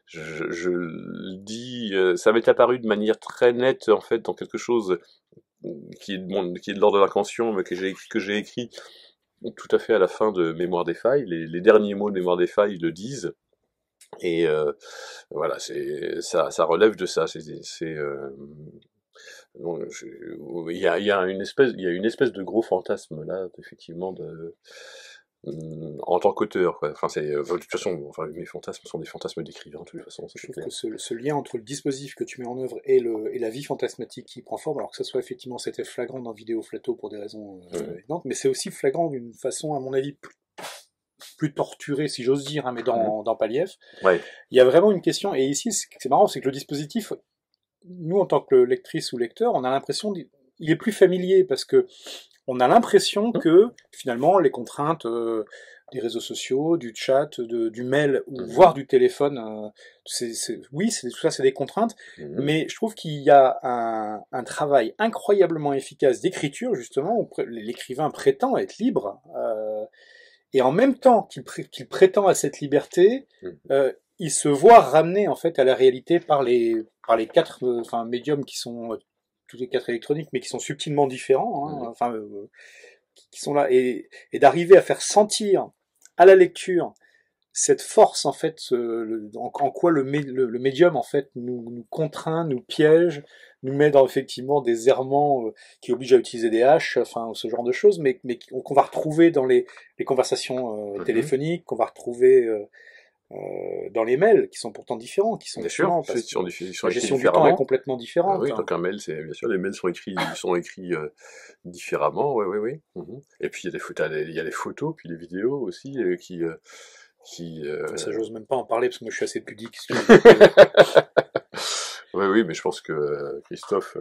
Je le dis, ça m'est apparu de manière très nette en fait dans quelque chose qui est de l'ordre de l'inconscient, mais que j'ai écrit tout à fait à la fin de Mémoire des failles. Les derniers mots de Mémoire des failles le disent. Et voilà, ça relève de ça. Il y a une espèce de gros fantasme là, effectivement, en tant qu'auteur, quoi. Enfin, de toute façon, enfin, mes fantasmes sont des fantasmes d'écrivain, de toute façon, Je trouve que ce lien entre le dispositif que tu mets en œuvre et la vie fantasmatique qui prend forme, alors que ce soit effectivement, c'était flagrant dans Vidéo Flatto pour des raisons évidentes, mais c'est aussi flagrant d'une façon, à mon avis, plus torturée, si j'ose dire, hein, mais dans Paliev. Ouais. Il y a vraiment une question, et ici, c'est marrant, c'est que le dispositif, nous, en tant que lectrice ou lecteur, on a l'impression il est plus familier, parce que on a l'impression que, finalement, les contraintes des réseaux sociaux, du chat, du mail, ou voire du téléphone, oui, tout ça, c'est des contraintes, mais je trouve qu'il y a un travail incroyablement efficace d'écriture, justement, où l'écrivain prétend être libre, et en même temps qu'il prétend à cette liberté, il se voit ramené, en fait, à la réalité par les quatre médiums qui sont tous les quatre électroniques, mais qui sont subtilement différents, hein, qui sont là, et d'arriver à faire sentir à la lecture cette force, en fait, en quoi le médium, en fait, nous contraint, nous piège, nous met dans effectivement des errements qui obligent à utiliser des haches, enfin ce genre de choses, mais qu'on va retrouver dans les conversations téléphoniques, qu'on va retrouver dans les mails, qui sont pourtant différents, qui sont différents, parce que la gestion du temps est complètement différente. Oui, donc un mail, c'est bien sûr, les mails sont écrits différemment, oui. Et puis il y a les photos, puis les vidéos aussi Ça, j'ose même pas en parler parce que moi je suis assez pudique. Si oui, mais je pense que Christophe.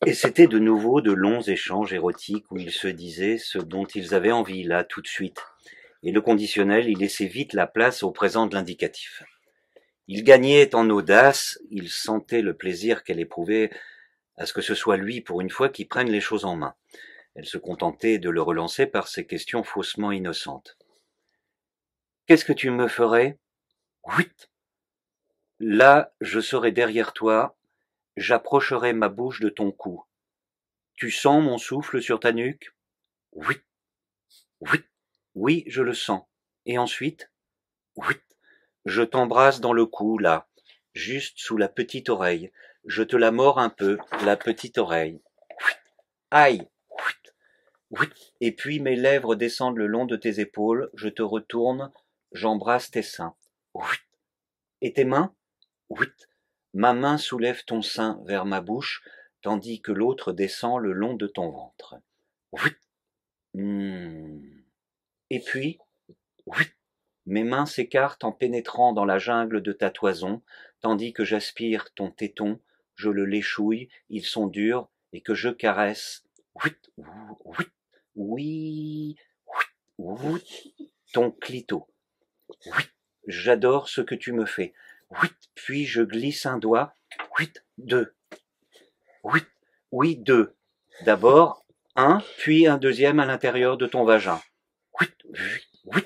Et c'était de nouveau de longs échanges érotiques où ils se disaient ce dont ils avaient envie là tout de suite. Et le conditionnel, il laissait vite la place au présent de l'indicatif. Il gagnait en audace, il sentait le plaisir qu'elle éprouvait à ce que ce soit lui, pour une fois, qui prenne les choses en main. Elle se contentait de le relancer par ces questions faussement innocentes. « Qu'est-ce que tu me ferais ?»« Oui. Là, je serai derrière toi, j'approcherai ma bouche de ton cou. Tu sens mon souffle sur ta nuque ? Oui. Oui. Oui, je le sens. Et ensuite ? Oui. Je t'embrasse dans le cou, là, juste sous la petite oreille. Je te la mords un peu, la petite oreille. Oui. Aïe. Oui. Et puis mes lèvres descendent le long de tes épaules, je te retourne, j'embrasse tes seins. Oui. Et tes mains ? Oui. Ma main soulève ton sein vers ma bouche, tandis que l'autre descend le long de ton ventre. Oui. Et puis, oui. Mes mains s'écartent en pénétrant dans la jungle de ta toison, tandis que j'aspire ton téton, je le léchouille, ils sont durs, et que je caresse. Oui, oui, oui, ton clito. Oui, j'adore ce que tu me fais. Oui, puis je glisse un doigt. Oui, deux. Oui, oui, deux. D'abord, un, puis un deuxième à l'intérieur de ton vagin. Oui, oui,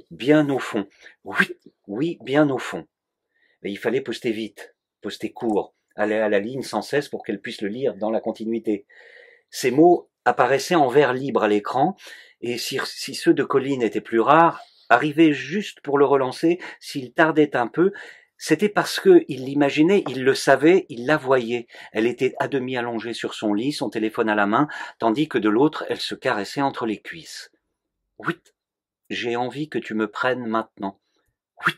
bien au fond. Oui, oui, bien au fond. Mais il fallait poster vite, poster court, aller à la ligne sans cesse pour qu'elle puisse le lire dans la continuité. Ces mots apparaissaient en vers libre à l'écran, et si ceux de Colline étaient plus rares, arrivaient juste pour le relancer, s'il tardait un peu, c'était parce que il l'imaginait, il le savait, il la voyait. Elle était à demi allongée sur son lit, son téléphone à la main, tandis que de l'autre, elle se caressait entre les cuisses. Oui, j'ai envie que tu me prennes maintenant. Oui,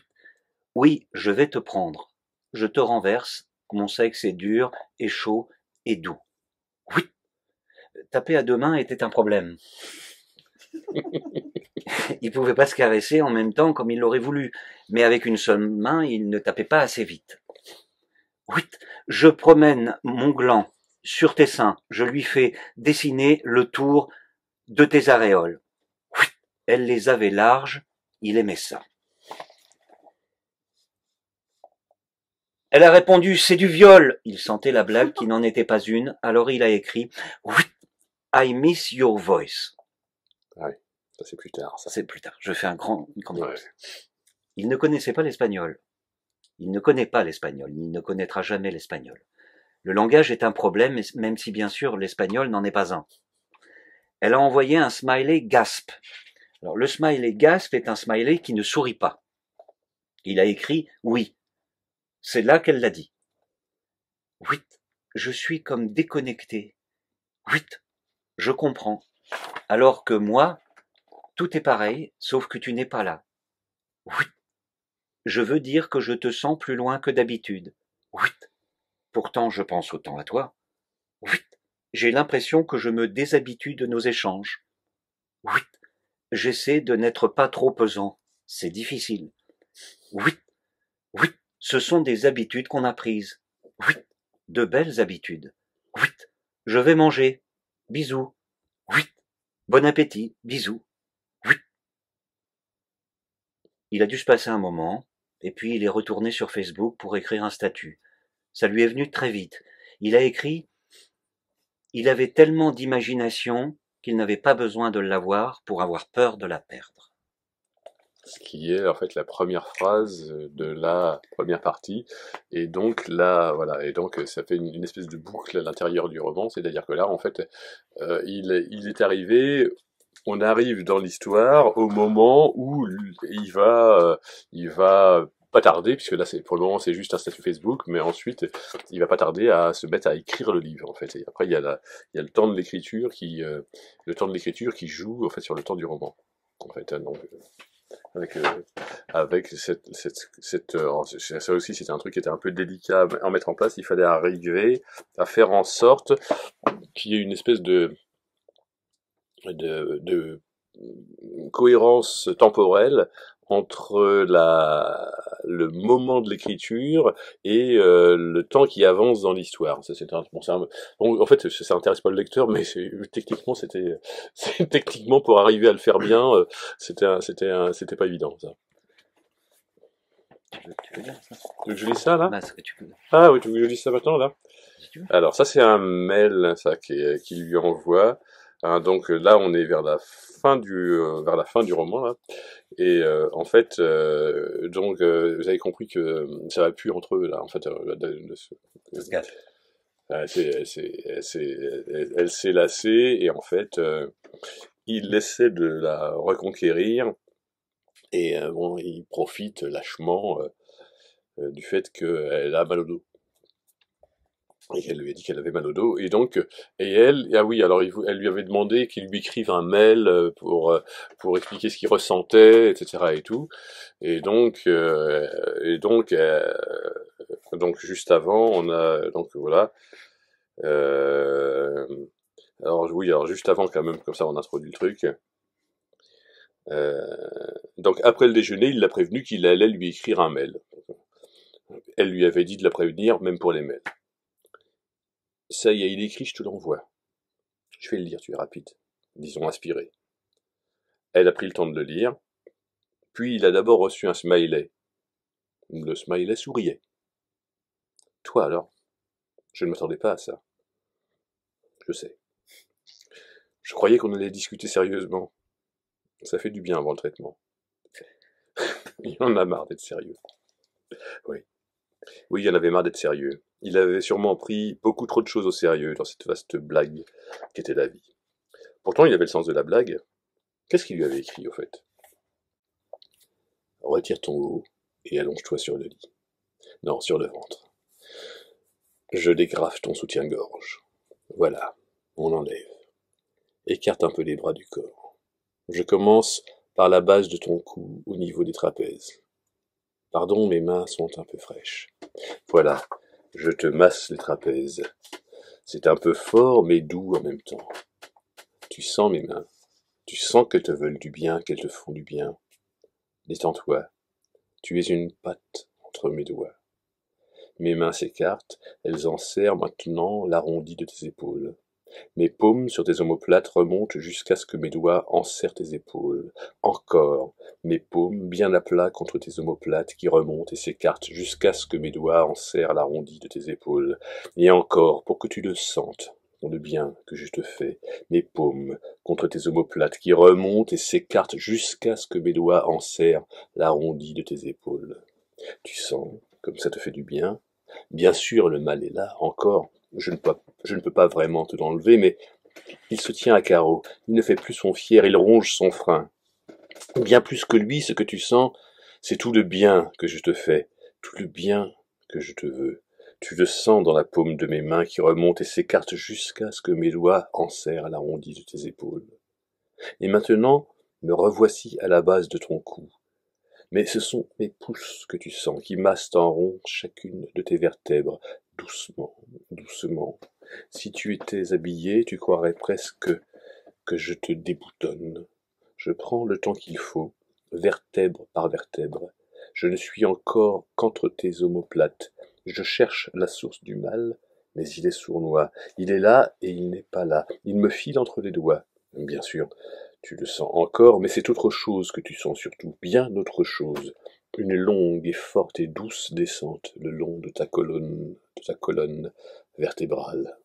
oui, je vais te prendre. Je te renverse, mon sexe est dur et chaud et doux. Oui, taper à deux mains était un problème. Il pouvait pas se caresser en même temps comme il l'aurait voulu, mais avec une seule main, il ne tapait pas assez vite. Oui, je promène mon gland sur tes seins, je lui fais dessiner le tour de tes aréoles. Oui, elle les avait larges, il aimait ça. Elle a répondu, c'est du viol. Il sentait la blague qui n'en était pas une, alors il a écrit, oui, I miss your voice. Ouais, ça c'est plus tard, ça. C'est plus tard, je fais une grande Ouais. Il ne connaissait pas l'espagnol. Il ne connaît pas l'espagnol, il ne connaîtra jamais l'espagnol. Le langage est un problème, même si bien sûr l'espagnol n'en est pas un. Elle a envoyé un smiley gasp. Alors le smiley gasp est un smiley qui ne sourit pas. Il a écrit oui. C'est là qu'elle l'a dit. Oui, je suis comme déconnecté. Oui, je comprends. Alors que moi, tout est pareil, sauf que tu n'es pas là. Oui, je veux dire que je te sens plus loin que d'habitude. Oui, pourtant je pense autant à toi. Oui, j'ai l'impression que je me déshabitue de nos échanges. Oui, j'essaie de n'être pas trop pesant. C'est difficile. Oui, oui, ce sont des habitudes qu'on a prises. Oui, de belles habitudes. Oui, je vais manger. Bisous. Oui, bon appétit. Bisous. Oui. Il a dû se passer un moment, et puis il est retourné sur Facebook pour écrire un statut. Ça lui est venu très vite. Il a écrit « Il avait tellement d'imagination qu'il n'avait pas besoin de l'avoir pour avoir peur de la perdre. » Ce qui est en fait la première phrase de la première partie, et donc là, voilà, et donc ça fait une espèce de boucle à l'intérieur du roman, c'est-à-dire que là, en fait, il est arrivé, on arrive dans l'histoire au moment où il va pas tarder, puisque là, pour le moment, c'est juste un statut Facebook, mais ensuite, il va pas tarder à se mettre à écrire le livre, en fait. Et après, il y a le temps de l'écriture qui joue, en fait, sur le temps du roman. En fait, donc, avec ça aussi, c'était un truc qui était un peu délicat à mettre en place. Il fallait arriver à faire en sorte qu'il y ait une espèce de cohérence temporelle entre le moment de l'écriture et le temps qui avance dans l'histoire. Ça, bon, en fait, ça intéresse pas le lecteur, mais techniquement, techniquement pour arriver à le faire bien, c'était pas évident, ça. Tu veux dire ça? Tu veux que je lis ça, là? Bah, tu peux. Ah oui, tu veux que je lise ça maintenant, là? Si tu veux. Alors, ça, c'est un mail, ça, qui lui envoie. Hein, donc là, on est vers la fin du roman, là. Et en fait, vous avez compris que ça va plus entre eux, là, en fait. Elle s'est lassée, et en fait, il essaie de la reconquérir, et bon, il profite lâchement du fait qu'elle a mal au dos. Et qu'elle lui a dit qu'elle avait mal au dos, et donc, ah oui, alors elle lui avait demandé qu'il lui écrive un mail pour expliquer ce qu'il ressentait, etc. et tout, et donc, donc juste avant, on a, donc voilà, alors oui, alors juste avant quand même, comme ça on introduit le truc, Donc après le déjeuner, il l'a prévenu qu'il allait lui écrire un mail. Elle lui avait dit de la prévenir, même pour les mails. Ça y est, il écrit, je te l'envoie. Je vais le lire, tu es rapide. Disons inspiré. Elle a pris le temps de le lire, puis il a d'abord reçu un smiley. Le smiley souriait. Toi alors? Je ne m'attendais pas à ça. Je sais. Je croyais qu'on allait discuter sérieusement. Ça fait du bien avant le traitement. Il en a marre d'être sérieux. Oui. Oui, il en avait marre d'être sérieux. Il avait sûrement pris beaucoup trop de choses au sérieux dans cette vaste blague qu'était la vie. Pourtant, il avait le sens de la blague. Qu'est-ce qu'il lui avait écrit, au fait? Retire ton haut et allonge-toi sur le lit. Non, sur le ventre. Je dégrafe ton soutien-gorge. Voilà, on enlève. Écarte un peu les bras du corps. Je commence par la base de ton cou au niveau des trapèzes. Pardon, mes mains sont un peu fraîches. Voilà, je te masse les trapèzes. C'est un peu fort mais doux en même temps. Tu sens mes mains. Tu sens qu'elles te veulent du bien, qu'elles te font du bien. Détends-toi. Tu es une patte entre mes doigts. Mes mains s'écartent, elles enserrent maintenant l'arrondi de tes épaules. Mes paumes sur tes omoplates remontent jusqu'à ce que mes doigts enserrent tes épaules. Encore, mes paumes bien à plat contre tes omoplates qui remontent et s'écartent jusqu'à ce que mes doigts enserrent l'arrondi de tes épaules. Et encore, pour que tu le sentes, le bien que je te fais, mes paumes contre tes omoplates qui remontent et s'écartent jusqu'à ce que mes doigts enserrent l'arrondi de tes épaules. Tu sens comme ça te fait du bien? Bien sûr, le mal est là, encore. Je ne peux pas vraiment te l'enlever, mais il se tient à carreau. Il ne fait plus son fier, il ronge son frein. Bien plus que lui, ce que tu sens, c'est tout le bien que je te fais, tout le bien que je te veux. Tu le sens dans la paume de mes mains qui remonte et s'écarte jusqu'à ce que mes doigts enserrent l'arrondi de tes épaules. Et maintenant, me revoici à la base de ton cou. Mais ce sont mes pouces que tu sens, qui massent en rond chacune de tes vertèbres, doucement, doucement. Si tu étais habillé, tu croirais presque que je te déboutonne. Je prends le temps qu'il faut, vertèbre par vertèbre. Je ne suis encore qu'entre tes omoplates. Je cherche la source du mal, mais il est sournois. Il est là et il n'est pas là. Il me file entre les doigts. Bien sûr, tu le sens encore, mais c'est autre chose que tu sens surtout, bien autre chose. Une longue et forte et douce descente le long de ta colonne vertébrale.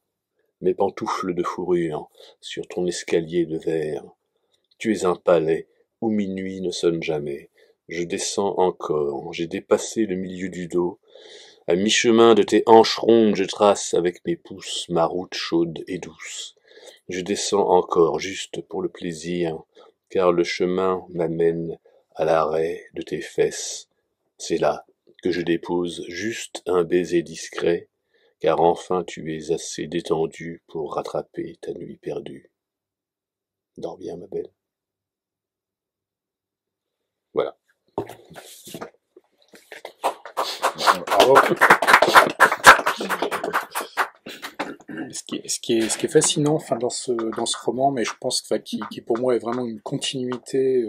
Mes pantoufles de fourrure sur ton escalier de verre. Tu es un palais où minuit ne sonne jamais. Je descends encore, j'ai dépassé le milieu du dos. À mi-chemin de tes hanches rondes, je trace avec mes pouces ma route chaude et douce. Je descends encore, juste pour le plaisir, car le chemin m'amène à l'arrêt de tes fesses. C'est là que je dépose juste un baiser discret, car enfin tu es assez détendue pour rattraper ta nuit perdue. Dors bien, ma belle. Voilà. Bravo. Ce qui est fascinant, enfin, dans ce roman, mais je pense que, enfin, qui pour moi est vraiment une continuité,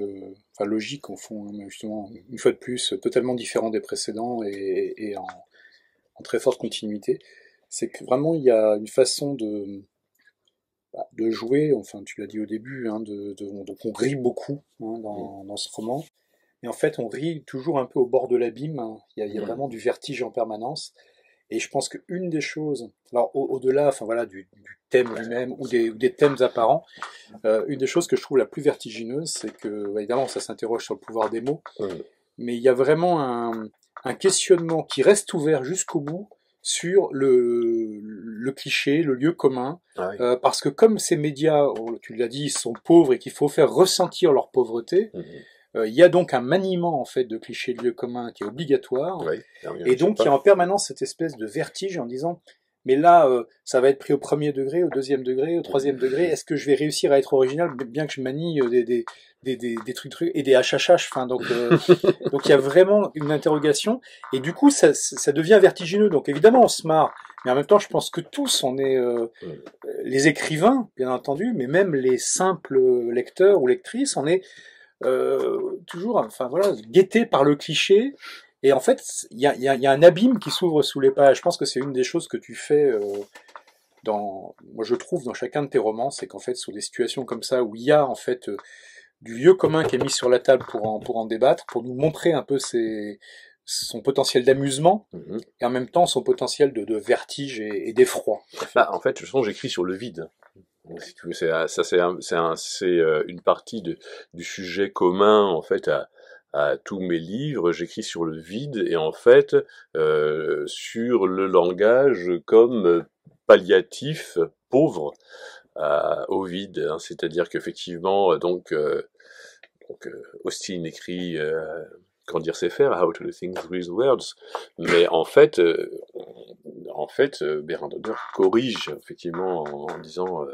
enfin, logique, au fond, hein, justement, une fois de plus, totalement différent des précédents et en très forte continuité, c'est que vraiment il y a une façon de jouer, enfin, tu l'as dit au début, hein, donc on rit beaucoup, hein, dans ce roman, et en fait on rit toujours un peu au bord de l'abîme, hein. Il y a vraiment du vertige en permanence. Et je pense qu'une des choses, alors au-delà, enfin voilà, du thème lui-même ou des thèmes apparents, une des choses que je trouve la plus vertigineuse, c'est que, bah, évidemment, ça s'interroge sur le pouvoir des mots, mais il y a vraiment un questionnement qui reste ouvert jusqu'au bout sur le cliché, le lieu commun, Ah oui. parce que comme ces médias, tu l'as dit, sont pauvres et qu'il faut faire ressentir leur pauvreté, il y a donc un maniement en fait de clichés de lieu commun qui est obligatoire, Oui, et donc il y a en permanence cette espèce de vertige en disant mais là ça va être pris au premier degré, au deuxième degré, au troisième degré, est-ce que je vais réussir à être original bien que je manie des trucs et des HHH, enfin donc il y a vraiment une interrogation et du coup ça devient vertigineux, donc évidemment on se marre, mais en même temps je pense que tous on est les écrivains bien entendu, mais même les simples lecteurs ou lectrices, on est toujours, enfin voilà, guetté par le cliché. Et en fait, il y a un abîme qui s'ouvre sous les pages. Je pense que c'est une des choses que tu fais moi je trouve dans chacun de tes romans, c'est qu'en fait, sur des situations comme ça où il y a en fait du lieu commun qui est mis sur la table pour en débattre, pour nous montrer un peu son potentiel d'amusement Mhm. et en même temps son potentiel de vertige et d'effroi. Bah, en fait, de toute façon, j'écris sur le vide. Si tu veux, une partie du sujet commun en fait à tous mes livres. J'écris sur le vide et en fait sur le langage comme palliatif pauvre au vide. Hein. C'est-à-dire qu'effectivement, Austin écrit Quand dire c'est faire, How to do things with words, mais en fait, Bérard Donner corrige effectivement en disant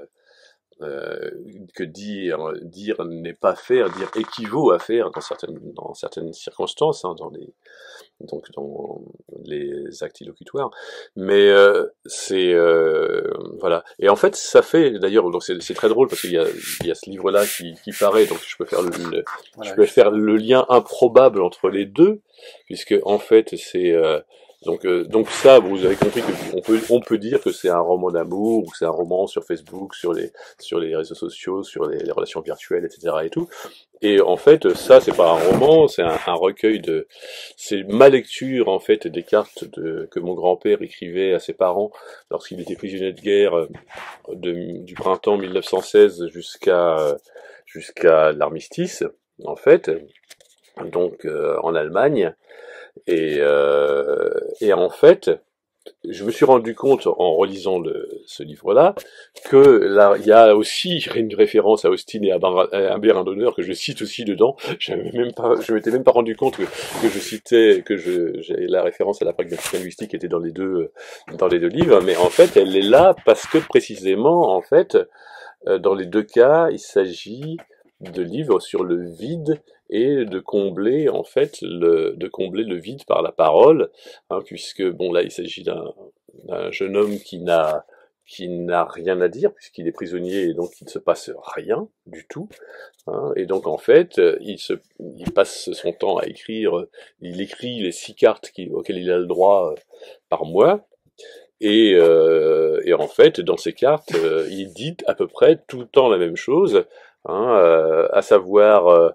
que dire n'est pas faire, dire équivaut à faire dans certaines circonstances, hein, dans les actes illocutoires. Mais voilà. Et en fait, ça fait d'ailleurs, donc c'est très drôle parce qu'il y a ce livre-là qui paraît, donc je peux faire Voilà, je peux faire le lien improbable entre les deux, puisque en fait c'est donc ça, vous avez compris que on peut dire que c'est un roman d'amour, ou que c'est un roman sur Facebook, sur les réseaux sociaux, sur les relations virtuelles, etc. et tout. Et en fait, ça, c'est pas un roman, c'est un recueil c'est ma lecture, en fait, des cartes que mon grand-père écrivait à ses parents lorsqu'il était prisonnier de guerre du printemps 1916 jusqu'à l'armistice, en fait, donc en Allemagne. Et en fait, je me suis rendu compte en relisant ce livre-là que là il y a aussi une référence à Austin et à Bérard Donner que je cite aussi dedans. Je m'étais même pas rendu compte que je citais j'ai la référence à la pragmatique linguistique qui était dans les deux livres, mais en fait elle est là parce que précisément en fait dans les deux cas il s'agit de livres sur le vide et de combler en fait de combler le vide par la parole, hein, puisque bon là il s'agit d'un jeune homme qui n'a rien à dire puisqu'il est prisonnier et donc il ne se passe rien du tout, hein, et donc en fait il passe son temps à écrire, il écrit les 6 cartes auxquelles il a le droit par mois. Et en fait, dans ces cartes, il dit à peu près tout le temps la même chose, hein, à savoir,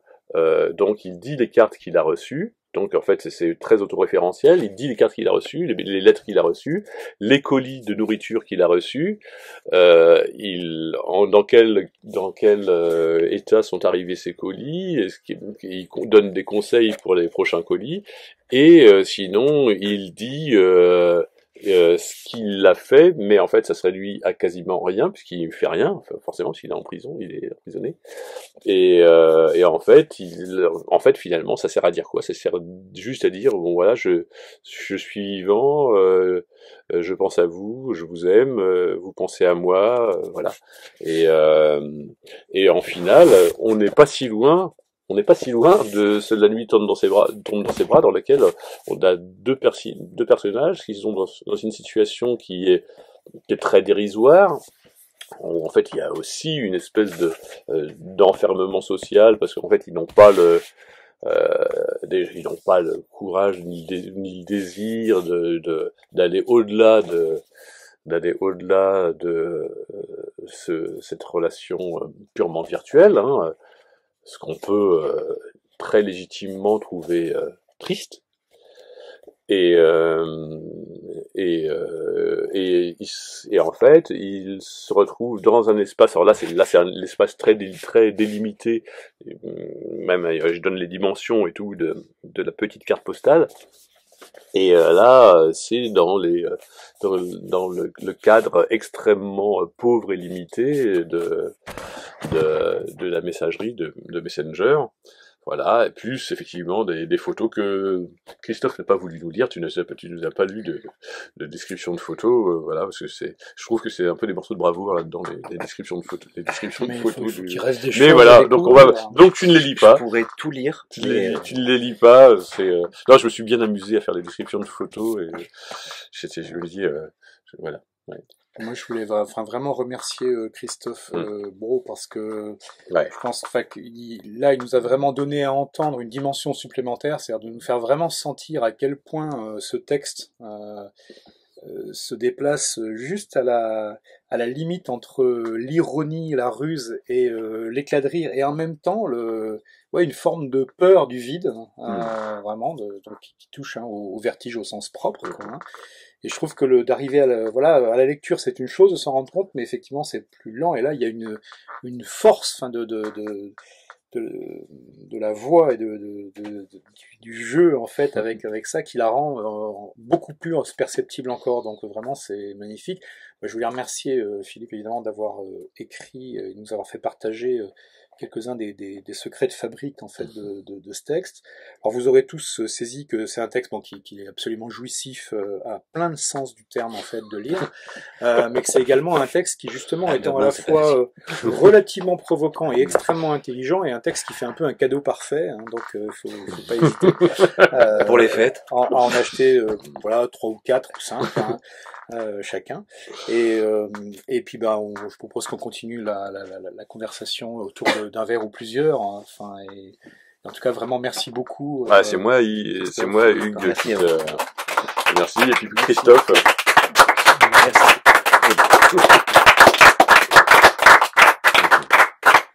donc il dit les cartes qu'il a reçues, donc en fait c'est très autoréférentiel, il dit les cartes qu'il a reçues, les lettres qu'il a reçues, les colis de nourriture qu'il a reçus, dans quel état sont arrivés ces colis, il donne des conseils pour les prochains colis, et sinon il dit ce qu'il a fait, mais en fait ça se réduit à quasiment rien, puisqu'il fait rien, enfin, forcément, s'il est en prison, il est emprisonné. Et en fait, finalement, ça sert à dire quoi? Ça sert juste à dire, bon voilà, je suis vivant, je pense à vous, je vous aime, vous pensez à moi, voilà. Et en final, on n'est pas si loin. On n'est pas si loin de La nuit tombe dans ses bras, dans laquelle on a deux personnages qui sont dans une situation qui est très dérisoire. En fait, il y a aussi une espèce d'enfermement social parce qu'en fait, ils n'ont pas le courage ni le désir d'aller au-delà de cette relation purement virtuelle, hein, ce qu'on peut très légitimement trouver triste. Et en fait, il se retrouve dans un espace. Alors là, c'est un espace très délimité. Même, je donne les dimensions et tout de la petite carte postale. Et là, c'est dans le cadre extrêmement pauvre et limité de la messagerie de Messenger. Voilà, et plus effectivement des photos que Christophe n'a pas voulu nous lire, tu nous as pas lu de description de photos, voilà, parce que je trouve que c'est un peu des morceaux de bravoure là-dedans, les descriptions de photos, Faut qu'il reste des mais choses voilà, à découvrir. donc tu ne les lis pas. Je pourrais tout lire. Tu ne les lis pas, non, je me suis bien amusé à faire les descriptions de photos, et je me dis, voilà, ouais. Moi, je voulais vraiment remercier Christophe Brault parce que Ouais. je pense là, il nous a vraiment donné à entendre une dimension supplémentaire, c'est-à-dire de nous faire vraiment sentir à quel point ce texte se déplace juste à la limite entre l'ironie, la ruse et l'éclat de rire, et en même temps une forme de peur du vide, vraiment, donc, qui touche au vertige au sens propre, quoi, hein. Et je trouve que d'arriver à la lecture, c'est une chose de s'en rendre compte, mais effectivement, c'est plus lent. Et là, il y a une force, de la voix et du jeu, en fait, avec ça, qui la rend beaucoup plus perceptible encore. Donc vraiment, c'est magnifique. Je voulais remercier Philippe, évidemment, d'avoir écrit et de nous avoir fait partager quelques-uns des secrets de fabrique, en fait, de ce texte. Alors vous aurez tous saisi que c'est un texte qui est absolument jouissif à plein de sens du terme, en fait, de lire, mais que c'est également un texte qui, justement, étant à la fois relativement provoquant et extrêmement intelligent, et un texte qui fait un peu un cadeau parfait, hein, donc faut pas hésiter pour les fêtes à en acheter 3 ou 4 ou 5, hein, chacun, et puis je propose qu'on continue la conversation autour d'un verre ou plusieurs, hein, enfin, et en tout cas vraiment merci beaucoup. C'est moi Hugues. Merci, merci, et puis Christophe. Merci.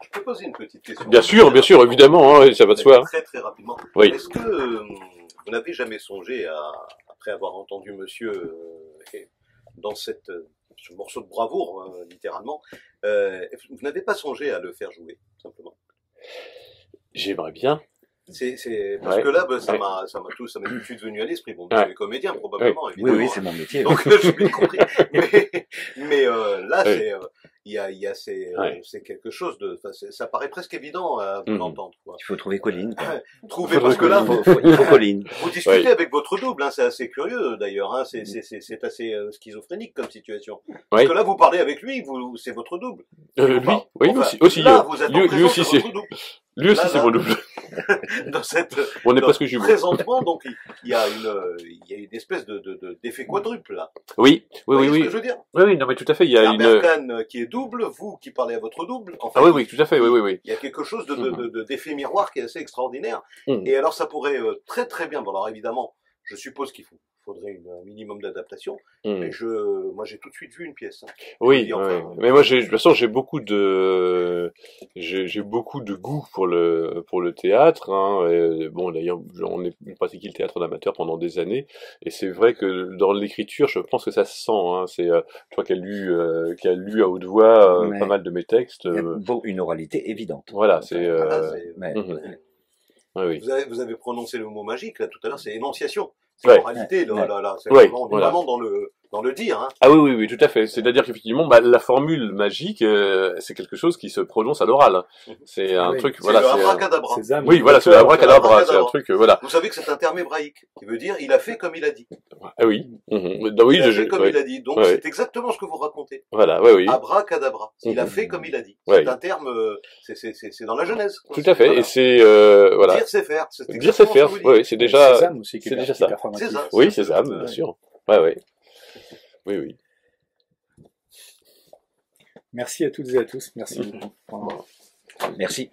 Je peux poser une petite question? Bien sûr, évidemment, hein, ça va de soi. Très très rapidement. Oui. Est-ce que vous n'avez jamais songé après avoir entendu monsieur dans ce morceau de bravoure, littéralement, vous n'avez pas songé à le faire jouer, simplement? J'aimerais bien. Parce que là, ça m'a tout de suite venu à l'esprit. Bon, vous êtes comédien, probablement, évidemment. Oui, c'est mon métier. Donc, j'ai bien compris. Mais là, c'est quelque chose ça paraît presque évident à vous entendre, quoi. Il faut trouver Colline. Parce que là, il faut Colline. vous discutez avec votre double, hein, c'est assez curieux, d'ailleurs, hein, c'est assez schizophrénique comme situation. Parce que là, vous parlez avec lui, c'est votre double. Aussi. Là, vous êtes en lui présence aussi, de votre double. Lui aussi, c'est mon double. On est presque jumeaux. Présentement, donc, il y a une espèce d'effet quadruple, là. Oui. Vous voyez ce que je veux dire? Oui, non, mais tout à fait, il y a Berkane qui est double, vous qui parlez à votre double. En fait, oui, tout à fait, oui. Il y a quelque chose d'effet miroir qui est assez extraordinaire. Et alors, ça pourrait très très bien, bon, alors évidemment, je suppose qu'il faudrait un minimum d'adaptation, mais moi j'ai tout de suite vu une pièce. Hein. Oui, mais moi de toute façon j'ai beaucoup de goût pour le théâtre, hein, et bon d'ailleurs on est pratiqué le théâtre d'amateur pendant des années, et c'est vrai que dans l'écriture je pense que ça se sent, hein, c'est toi qui as lu à haute voix pas mal de mes textes. Il y a une oralité évidente. Voilà, c'est oui. Vous avez prononcé le mot magique là tout à l'heure, c'est énonciation. C'est l'oralité, là, c'est vraiment dans le dire. Hein. Ah oui, tout à fait. C'est-à-dire qu'effectivement, la formule magique, c'est quelque chose qui se prononce à l'oral. C'est un truc, c'est l'abracadabra. Oui, voilà, c'est l'abracadabra. C'est un truc, voilà. Vous savez que c'est un terme hébraïque qui veut dire il a fait comme il a dit. Ah oui. Il a fait comme il a dit. Donc c'est exactement ce que vous racontez. Voilà, oui. Abracadabra. Il a fait comme il a dit. C'est un terme, c'est dans la Genèse. Tout à fait. Et c'est voilà. Dire c'est faire. Dire c'est faire. Oui, c'est déjà. C'est déjà ça. Césame. Oui, Césame, bien sûr. Ouais. Oui. Merci à toutes et à tous. Merci beaucoup. Merci.